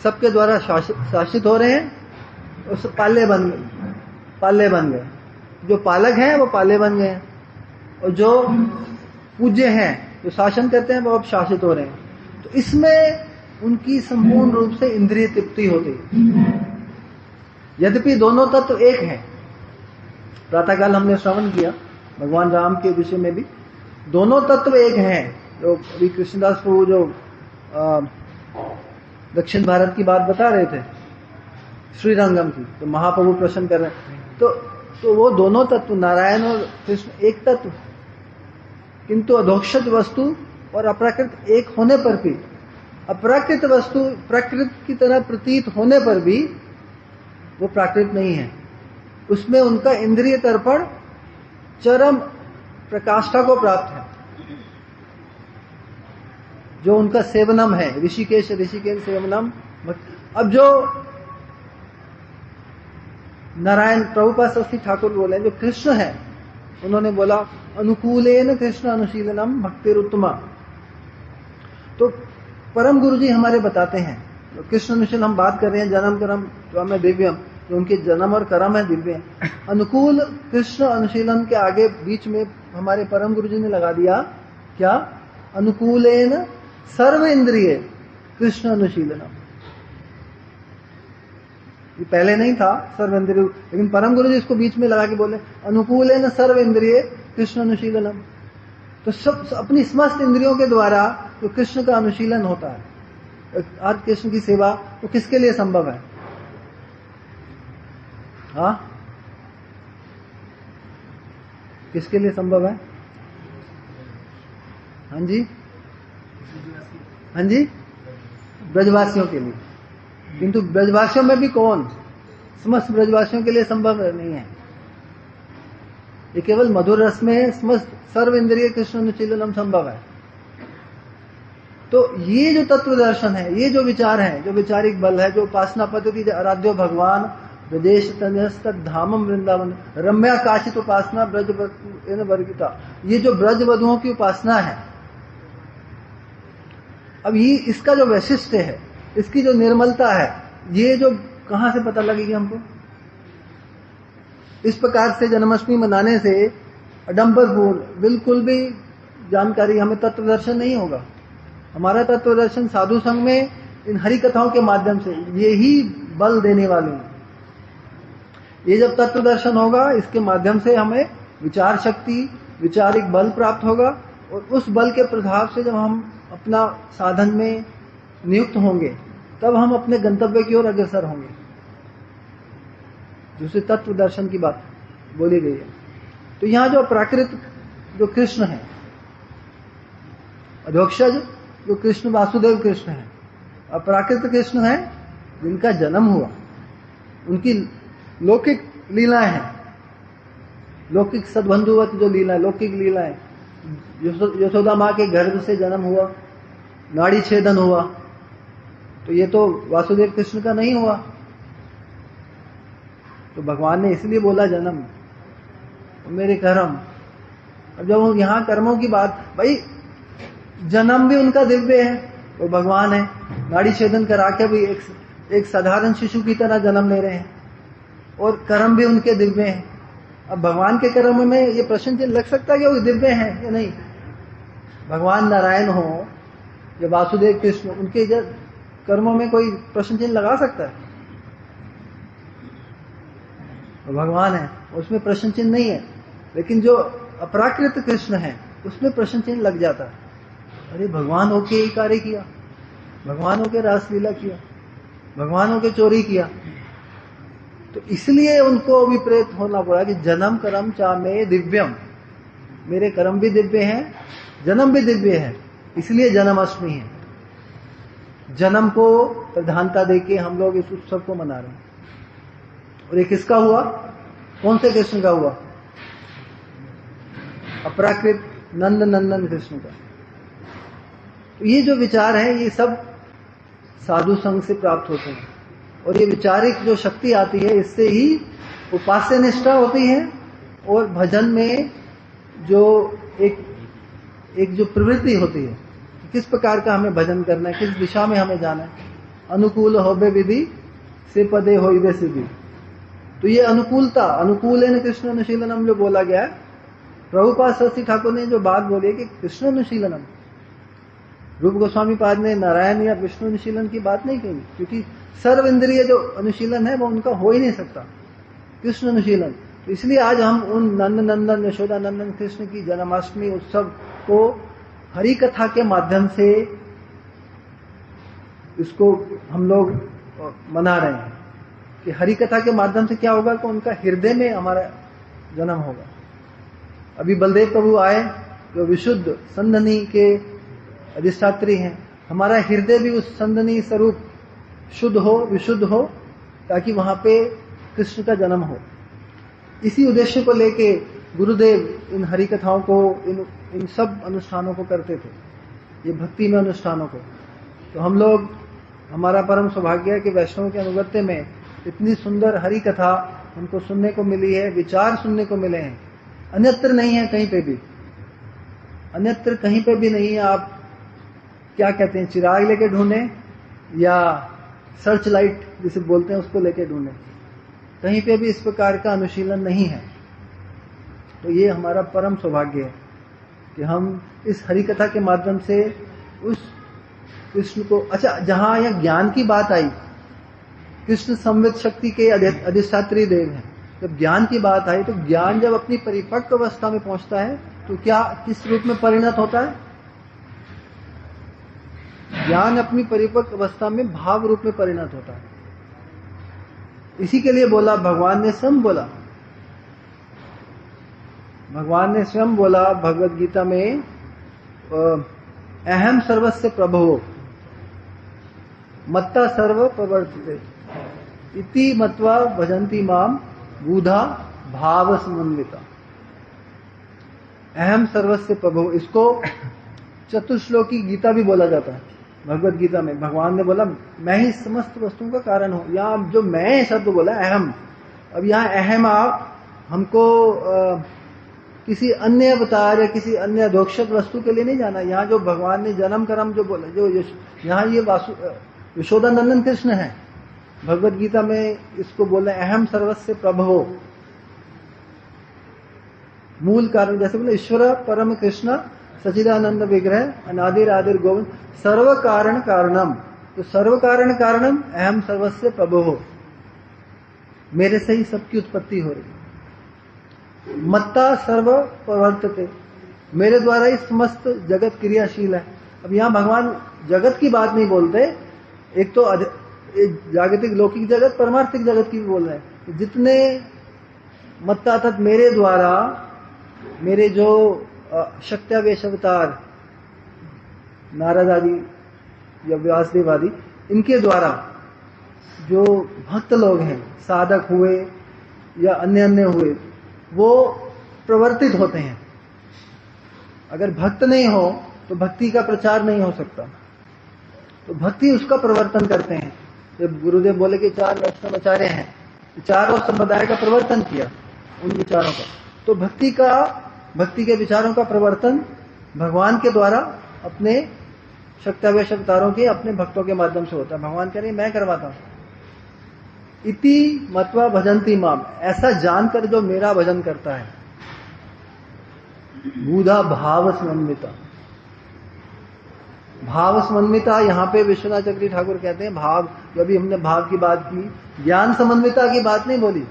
सबके द्वारा शासित हो रहे हैं, उस पाले बन गए। जो पालक हैं वो पाले बन गए, और जो पूज्य हैं, जो शासन करते हैं, वो अब शासित हो रहे हैं। तो इसमें उनकी संपूर्ण रूप से इंद्रिय तृप्ति होती है। यद्यपि दोनों तत्व एक हैं, प्रातःकाल हमने श्रवण किया भगवान राम के विषय में भी, दोनों तत्व एक हैं। जो अभी कृष्णदास प्रभु जो दक्षिण भारत की बात बता रहे थे, श्रीरंगम की, तो महाप्रभु प्रश्न कर रहे हैं, तो वो दोनों तत्व नारायण और कृष्ण एक तत्व, किंतु अधोक्षज वस्तु और अप्राकृत एक होने पर भी, अप्राकृत वस्तु प्राकृत की तरह प्रतीत होने पर भी वो प्राकृत नहीं है। उसमें उनका इंद्रिय तर्पण चरम प्रकाष्ठा को प्राप्त है। जो उनका सेवनम है, ऋषिकेश सेवनम। अब जो नारायण प्रभुपाद शास्त्री ठाकुर बोले, जो कृष्ण है, उन्होंने बोला अनुकूलेन कृष्ण अनुशीलनम भक्तिरुत्तमा। तो परम गुरु जी हमारे बताते हैं, कृष्ण अनुशील हम बात कर रहे हैं, जन्म कर्म जो हमें दिव्यम, जो उनके जन्म और कर्म है दिव्य हैं। अनुकूल कृष्ण अनुशीलन के आगे बीच में हमारे परम गुरु जी ने लगा दिया क्या, अनुकूलेन सर्व इंद्रिय कृष्ण अनुशीलनम। ये पहले नहीं था सर्व इंद्रिय, लेकिन परम गुरु जी इसको बीच में लगा के बोले अनुकूलेन सर्व इंद्रिय कृष्ण अनुशीलनम। तो सब अपनी समस्त इंद्रियों के द्वारा जो कृष्ण का अनुशीलन होता है, आज कृष्ण की सेवा, वो किसके लिए संभव है? हाँ, किसके लिए संभव है? हाँ जी, हाँ जी, ब्रजवासियों के लिए। किंतु ब्रजवासियों में भी कौन? समस्त ब्रजवासियों के लिए संभव नहीं है। ये केवल मधुर रस में समस्त सर्व इंद्रिय कृष्ण अनुशीलनम संभव है। तो ये जो तत्व दर्शन है, ये जो विचार है, जो विचारिक बल है, जो उपासना पद्धति आराध्यो भगवान ब्रजेश तक धामम वृंदावन रम्या काशित उपासना ब्रज वर्गिता, ये जो ब्रज वधुओं की उपासना है, अब ये इसका जो वैशिष्ट्य है, इसकी जो निर्मलता है, ये जो कहां से पता लगेगी हमको? इस प्रकार से जन्माष्टमी मनाने से अडंबरपूर्ण बिल्कुल भी जानकारी हमें तत्व दर्शन नहीं होगा। हमारा तत्व दर्शन साधु संघ में इन हरि कथाओं के माध्यम से ये ही बल देने वाले हैं। ये जब तत्व दर्शन होगा, इसके माध्यम से हमें विचार शक्ति, विचारिक बल प्राप्त होगा, और उस बल के प्रभाव से जब हम अपना साधन में नियुक्त होंगे, तब हम अपने गंतव्य की ओर अग्रसर होंगे। दूसरे तत्व दर्शन की बात बोली गई है। तो यहां जो प्राकृत जो कृष्ण है, अधोक्षज जो कृष्ण वासुदेव कृष्ण है, अप्राकृत कृष्ण है जिनका जन्म हुआ, उनकी लौकिक लीलाएं हैं, लौकिक सद्बंधुवत जो लीला, लौकिक लीलाएं, यशोदा माँ के गर्भ से जन्म हुआ, नाड़ी छेदन हुआ, तो ये तो वासुदेव कृष्ण का नहीं हुआ। तो भगवान ने इसलिए बोला जन्म, मेरे कर्म। अब जब यहां कर्मों की बात, भाई जन्म भी उनका दिव्य है, वो भगवान है, नाड़ी छेदन करा के भी एक साधारण शिशु की तरह जन्म ले रहे हैं, और कर्म भी उनके दिव्य हैं। अब भगवान के कर्म में ये प्रश्न चिन्ह लग सकता है कि वो दिव्य हैं या नहीं। भगवान नारायण हो या वासुदेव कृष्ण, उनके कर्मों में कोई प्रश्न चिन्ह लगा सकता है? भगवान है, उसमें प्रश्न चिन्ह नहीं है। लेकिन जो अपराकृत कृष्ण है, उसमें प्रश्न चिन्ह लग जाता है। अरे भगवान होके ही कार्य किया, भगवान होके रासलीला किया, भगवान होके चोरी किया, तो इसलिए उनको विपरीत होना पड़ा कि जन्म कर्म चा में दिव्यम, मेरे कर्म भी दिव्य हैं, जन्म भी दिव्य है, इसलिए जन्माष्टमी है। जन्म को प्रधानता देके हम लोग इस उत्सव को मना रहे हैं। और ये किसका हुआ? कौन से कृष्ण का हुआ? अपराकृत नंद नंदन कृष्ण का। तो ये जो विचार है, ये सब साधु संघ से प्राप्त होते हैं, और ये विचारिक जो शक्ति आती है, इससे ही उपास्य निष्ठा होती है, और भजन में जो एक जो प्रवृत्ति होती है, किस प्रकार का हमें भजन करना है, किस दिशा में हमें जाना है। अनुकूल होबे विधि से पदे होइबे सिद्धि। तो ये अनुकूलता, अनुकूलेन कृष्ण अनुशीलनम जो बोला गया है, प्रभुपाद सरस्वती ठाकुर ने जो बात बोली है कि कृष्ण अनुशीलनम, रूप गोस्वामी पाद ने नारायण या विष्णु अनुशीलन की बात नहीं कही, क्योंकि सर्व इंद्रिय जो अनुशीलन है वो उनका हो ही नहीं सकता, कृष्ण अनुशीलन। तो इसलिए आज हम उन नंद नंदन यशोदा नंदन कृष्ण की जन्माष्टमी उत्सव को हरि कथा के माध्यम से इसको हम लोग मना रहे हैं कि हरि कथा के माध्यम से क्या होगा कि उनका हृदय में हमारा जन्म होगा। अभी बलदेव प्रभु आए जो विशुद्ध संदनी के अधिष्ठात्री हैं, हमारा हृदय भी उस संदनी स्वरूप शुद्ध हो, विशुद्ध हो, ताकि वहां पे कृष्ण का जन्म हो। इसी उद्देश्य को लेके गुरुदेव इन हरि कथाओं को, इन सब अनुष्ठानों को करते थे, ये भक्ति में अनुष्ठानों को। तो हम लोग, हमारा परम सौभाग्य है कि वैष्णव के अनुगत्य में इतनी सुंदर हरि कथा हमको सुनने को मिली है, विचार सुनने को मिले हैं, अन्यत्र नहीं है कहीं पे भी, अन्यत्र कहीं पे भी नहीं है। आप क्या कहते हैं, चिराग लेके ढूंढे या सर्च लाइट जिसे बोलते हैं उसको लेके ढूंढे, कहीं पे भी इस प्रकार का अनुशीलन नहीं है। तो ये हमारा परम सौभाग्य है कि हम इस हरि कथा के माध्यम से उस कृष्ण को, अच्छा जहां यह ज्ञान की बात आई, कृष्ण संवित शक्ति के अधिष्ठात्री देव हैं, जब ज्ञान की बात आई तो ज्ञान जब अपनी परिपक्व अवस्था में पहुंचता है तो क्या किस रूप में परिणत होता है? ज्ञान अपनी परिपक्व अवस्था में भाव रूप में परिणत होता है। इसी के लिए बोला, भगवान ने स्वयं बोला, भगवान ने स्वयं बोला भगवत गीता में, अहम सर्वस्य प्रभो मत्ता सर्व प्रवर्तते इति मत्वा भजन्ति माम बूढ़ा भाव समन्विता। अहम सर्वस्य प्रभो, इसको चतुश्लोकी गीता भी बोला जाता है। भगवत गीता में भगवान ने बोला मैं ही समस्त वस्तुओं का कारण हूं। यहाँ जो मैं शब्द बोला अहम, अब यहाँ अहम आप हमको किसी अन्य अवतार या किसी अन्य अधोक्षक वस्तु के लिए नहीं जाना। यहाँ जो भगवान ने जन्म कर्म जो बोला, जो यहाँ ये यशोदानंदन कृष्ण है, भगवत गीता में इसको बोले अहम सर्वस्य प्रभो, मूल कारण। जैसे बोले ईश्वर परम कृष्ण सचिदानंद विग्रह अनादिर आदिर गोविंद सर्व कारण कारणम, तो सर्व कारण कारणम अहम सर्वस्य प्रभो, मेरे से ही सबकी उत्पत्ति हो रही। मत्ता सर्व प्रवर्तते, मेरे द्वारा ही समस्त जगत क्रियाशील है। अब यहाँ भगवान जगत की बात नहीं बोलते, एक तो जागतिक लौकिक जगत, परमार्थिक जगत की भी बोल रहे हैं। जितने मत्ता अर्थात मेरे द्वारा, मेरे जो शक्त्यावेश अवतार नारद आदि या व्यासदेव आदि, इनके द्वारा जो भक्त लोग हैं, साधक हुए या अन्य अन्य हुए, वो प्रवर्तित होते हैं। अगर भक्त नहीं हो तो भक्ति का प्रचार नहीं हो सकता, तो भक्ति उसका प्रवर्तन करते हैं। जब गुरुदेव बोले कि 4 वैष्णव आचार्य हैं, चारों संप्रदाय का प्रवर्तन किया उन विचारों का, तो भक्ति के विचारों का प्रवर्तन भगवान के द्वारा अपने शक्त्यावेश अवतारों के अपने भक्तों के माध्यम से होता है। भगवान कह रहे मैं करवाता हूं। इति मत्वा भजन्ति माम, ऐसा जानकर जो मेरा भजन करता है, बूढ़ा भाव समन्विता। भाव समन्विता यहाँ पे विश्वनाथ चक्रवर्ती ठाकुर कहते हैं भाव, जो अभी हमने भाव की बात की, ज्ञान समन्विता की बात नहीं बोली।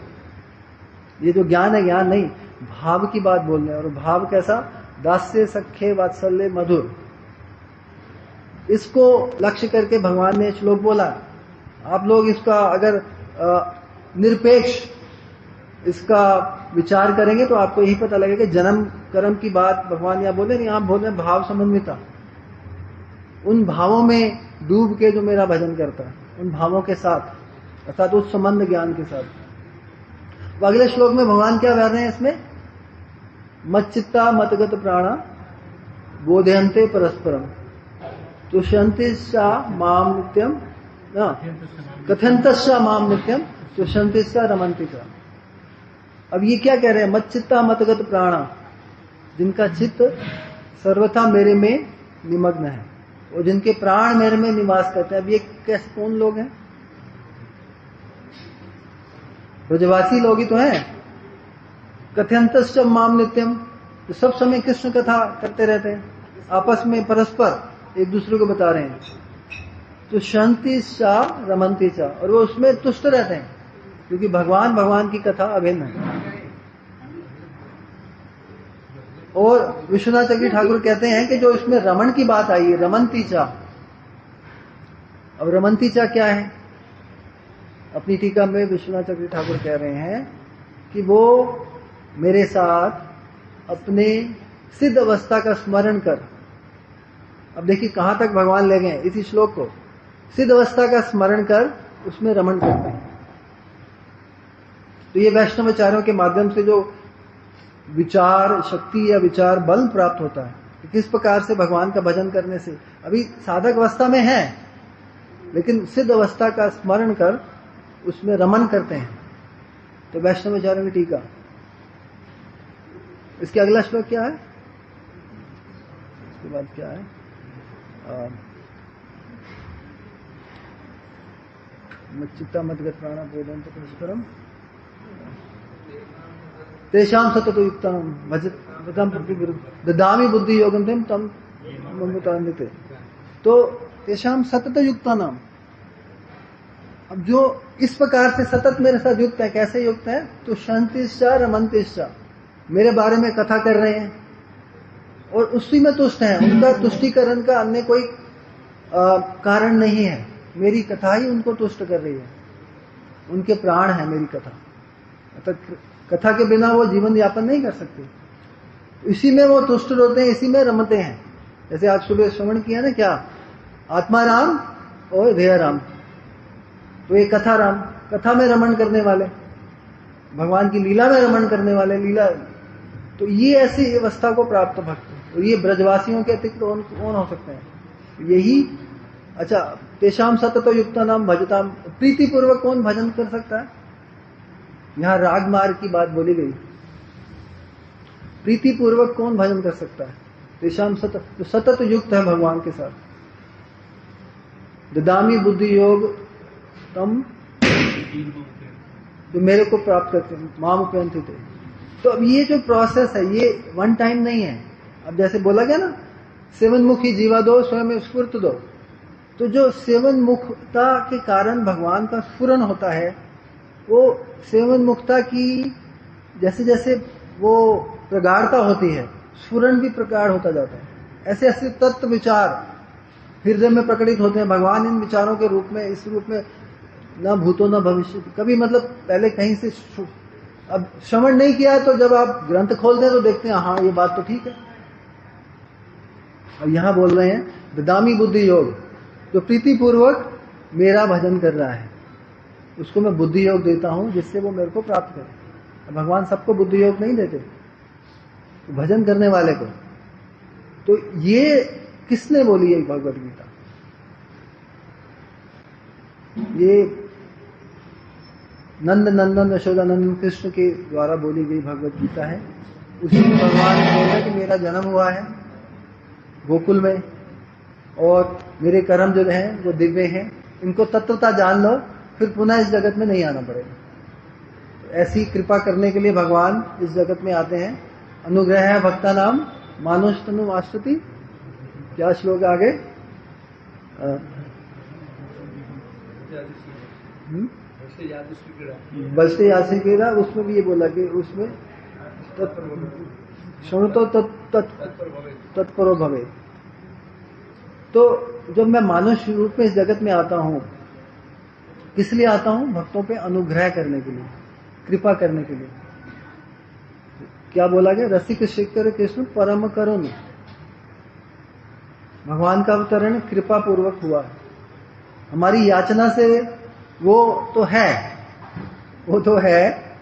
ये जो ज्ञान है, ज्ञान नहीं, भाव की बात बोल रहे हैं। और भाव कैसा? दास्य सख्य वात्सल्य मधुर, इसको लक्ष्य करके भगवान ने श्लोक बोला। आप लोग इसका अगर निरपेक्ष इसका विचार करेंगे तो आपको यही पता लगेगा कि जन्म कर्म की बात भगवान यहाँ बोले नहीं, आप बोल रहे हैं भाव समन्विता। उन भावों में डूब के जो मेरा भजन करता है, उन भावों के साथ, अर्थात उस संबंध ज्ञान के साथ। तो अगले श्लोक में भगवान क्या कह रहे हैं इसमें? मच्चित्ता मतगत प्राणा बोधयन्ते परस्परम तुष्यन्तिश्चा माम नित्यम कथयन्तश्चा माम नित्यम तुष्यन्तिश्चा रमन्ति च। अब ये क्या कह रहे हैं? मच्चित्ता मतगत प्राणा, जिनका चित्त सर्वथा मेरे में निमग्न है और जिनके प्राण मेरे में निवास करते हैं। अब ये कैसे, कौन लोग हैं? ब्रजवासी लोग ही तो हैं। कथयन्तश्च माम नित्यम, तो सब समय कृष्ण कथा करते रहते हैं, आपस में परस्पर एक दूसरे को बता रहे हैं। तो शांति सा रमंती सा, और वो उसमें तुष्ट रहते हैं क्योंकि भगवान की कथा अभिन्न है। और विश्वनाथ चक्रवर्ती ठाकुर कहते हैं कि जो इसमें रमन की बात आई है, रमंती चा। अब रमंती चा क्या है? अपनी टीका में विश्वनाथ चक्रवर्ती ठाकुर कह रहे हैं कि वो मेरे साथ अपने सिद्ध अवस्था का स्मरण कर। अब देखिए कहां तक भगवान ले गए इसी श्लोक को। सिद्ध अवस्था का स्मरण कर, उसमें रमण करते हैं। तो ये वैष्णवाचार्यों के माध्यम से जो विचार शक्ति या विचार बल प्राप्त होता है कि किस प्रकार से भगवान का भजन करने से, अभी साधक अवस्था में है लेकिन सिद्ध अवस्था का स्मरण कर उसमें रमन करते हैं। तो वैष्णवाचार्यों की टीका। इसके अगला श्लोक क्या है? इसके बाद क्या है? मच्चित्ता मदगत प्राणा बोधन्ते परस्परम तेषाम सतत युक्तम भजतम ददामी बुद्धि योगम तम ममुतान्विते। तो तेषाम सतत युक्तानाम, अब जो इस प्रकार से सतत मेरे साथ युक्त है, कैसे युक्त है? तो शांतिश्चा रमंतिश्चा, मेरे बारे में कथा कर रहे हैं और उसी में तुष्ट है। उनका तुष्टिकरण का अन्य कोई कारण नहीं है, मेरी कथा ही उनको तुष्ट कर रही है। उनके प्राण है मेरी कथा, अर्थात कथा के बिना वो जीवन यापन नहीं कर सकते। इसी में वो तुष्ट होते हैं, इसी में रमते हैं। जैसे आज सुबह श्रवण किया ना, क्या आत्मा राम और ध्येय राम, तो ये कथा राम, कथा में रमण करने वाले, भगवान की लीला में रमण करने वाले, लीला। तो ये ऐसी अवस्था को प्राप्त भक्त, और ये ब्रजवासियों के अतिरिक्त कौन हो सकते हैं? यही। अच्छा, तेषाम सतत युक्ता नाम भजताम, प्रीति पूर्वक कौन भजन कर सकता है? यहां राग मार्ग की बात बोली गई। प्रीति पूर्वक कौन भजन कर सकता है? तेषाम सतत, जो सतत युक्त है भगवान के साथ। ददामी बुद्धि योग तम, जो मेरे को प्राप्त करते हैं, माम उपयंति थे। तो अब ये जो प्रोसेस है ये वन टाइम नहीं है। अब जैसे बोला गया ना, सेवन मुखी जीवा दो स्वयं स्फूर्त दो, तो जो सेवन मुखता के कारण भगवान का स्फुरन होता है, वो सेवन मुखता की जैसे जैसे वो प्रगाढ़ता होती है, स्फुरन भी प्रगाढ़ होता जाता है। ऐसे ऐसे तत्व विचार हृदय में प्रकटित होते हैं। भगवान इन विचारों के रूप में, इस रूप में न भूतो न भविष्य, कभी मतलब पहले कहीं से अब श्रवण नहीं किया, तो जब आप ग्रंथ खोलते हैं तो देखते हैं हाँ ये बात तो ठीक है। अब यहां बोल रहे हैं ददामी बुद्धि योग, जो प्रीति पूर्वक मेरा भजन कर रहा है उसको मैं बुद्धि योग देता हूं, जिससे वो मेरे को प्राप्त करे। भगवान सबको बुद्धि योग नहीं देते, तो भजन करने वाले को। तो ये किसने बोली है भगवत गीता? ये नंद नंदन यशोदानंद कृष्ण के द्वारा बोली गई भगवत गीता है। उसी में भगवान ने बोला कि मेरा जन्म हुआ है गोकुल में, और मेरे कर्म जो हैं वो दिव्य हैं, इनको तत्वता जान लो, फिर पुनः इस जगत में नहीं आना पड़ेगा। तो ऐसी कृपा करने के लिए भगवान इस जगत में आते हैं। अनुग्रह है भक्ता नाम मानुष तनु आश्रुति। क्या श्लोक आगे? बचते यासी क्रीड़ा, उसमें भी ये बोला कि उसमें शृणुतो तत्परो भवे। तो जब मैं मानुष रूप में इस जगत में आता हूं, किस लिए आता हूं? भक्तों पे अनुग्रह करने के लिए, कृपा करने के लिए। क्या बोला गया? रसिक शिखर कृष्ण परम करुण। भगवान का अवतरण कृपा पूर्वक हुआ। हमारी याचना से वो तो है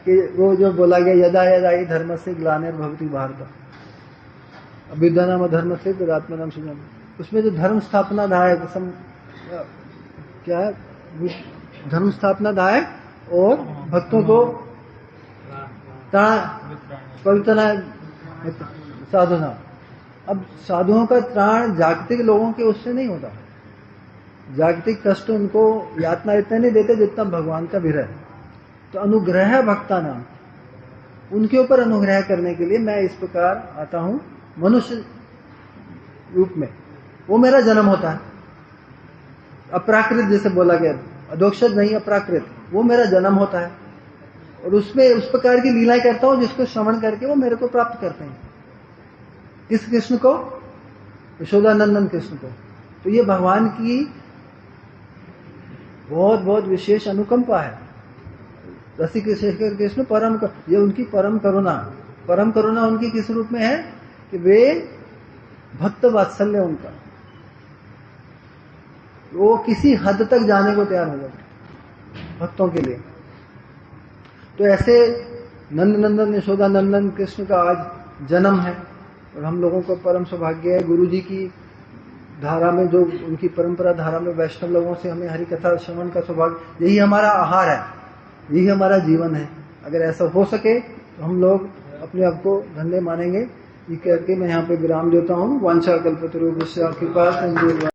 कि वो जो बोला गया यदा यदा ही धर्म से ग्लानिर्भवति भारत अभ्युत्थानम धर्म से तदात्मनम सृजनम, उसमें जो धर्म स्थापना दायक क्या है? धर्म स्थापना दायक और भक्तों को पवित्रना साधना। अब साधुओं का त्राण जागतिक लोगों के उससे नहीं होता। जागतिक कष्ट उनको यातना इतने नहीं देते जितना भगवान का विरह। तो अनुग्रह भक्ता नाम, उनके ऊपर अनुग्रह करने के लिए मैं इस प्रकार आता हूं मनुष्य रूप में। वो मेरा जन्म होता है। अपराकृत जैसे बोला गया, अधोक्षज नहीं अपराकृत, वो मेरा जन्म होता है। और उसमें उस प्रकार की लीलाएं करता हूं जिसको श्रवण करके वो मेरे को प्राप्त करते हैं। किस कृष्ण को? यशोदानंदन कृष्ण को। तो ये भगवान की बहुत बहुत विशेष अनुकंपा है। रसिक शेखर कृष्ण परम, ये उनकी परम करुणा। परम करुणा उनकी किस रूप में है? कि वे भक्त वात्सल्य उनका, वो किसी हद तक जाने को तैयार हो जाते भक्तों के लिए। तो ऐसे नंद नंदन यशोदानंदन कृष्ण का आज जन्म है, और हम लोगों को परम सौभाग्य है गुरु जी की धारा में, जो उनकी परंपरा धारा में वैष्णव लोगों से हमें हरि कथा श्रवण का सौभाग्य। यही हमारा आहार है, यही हमारा जीवन है। अगर ऐसा हो सके तो हम लोग अपने आप को धन्य मानेंगे। ये करके मैं यहाँ पे विराम देता हूँ। वांछा कल्पतरुभ्यश्च कृपा सिंधु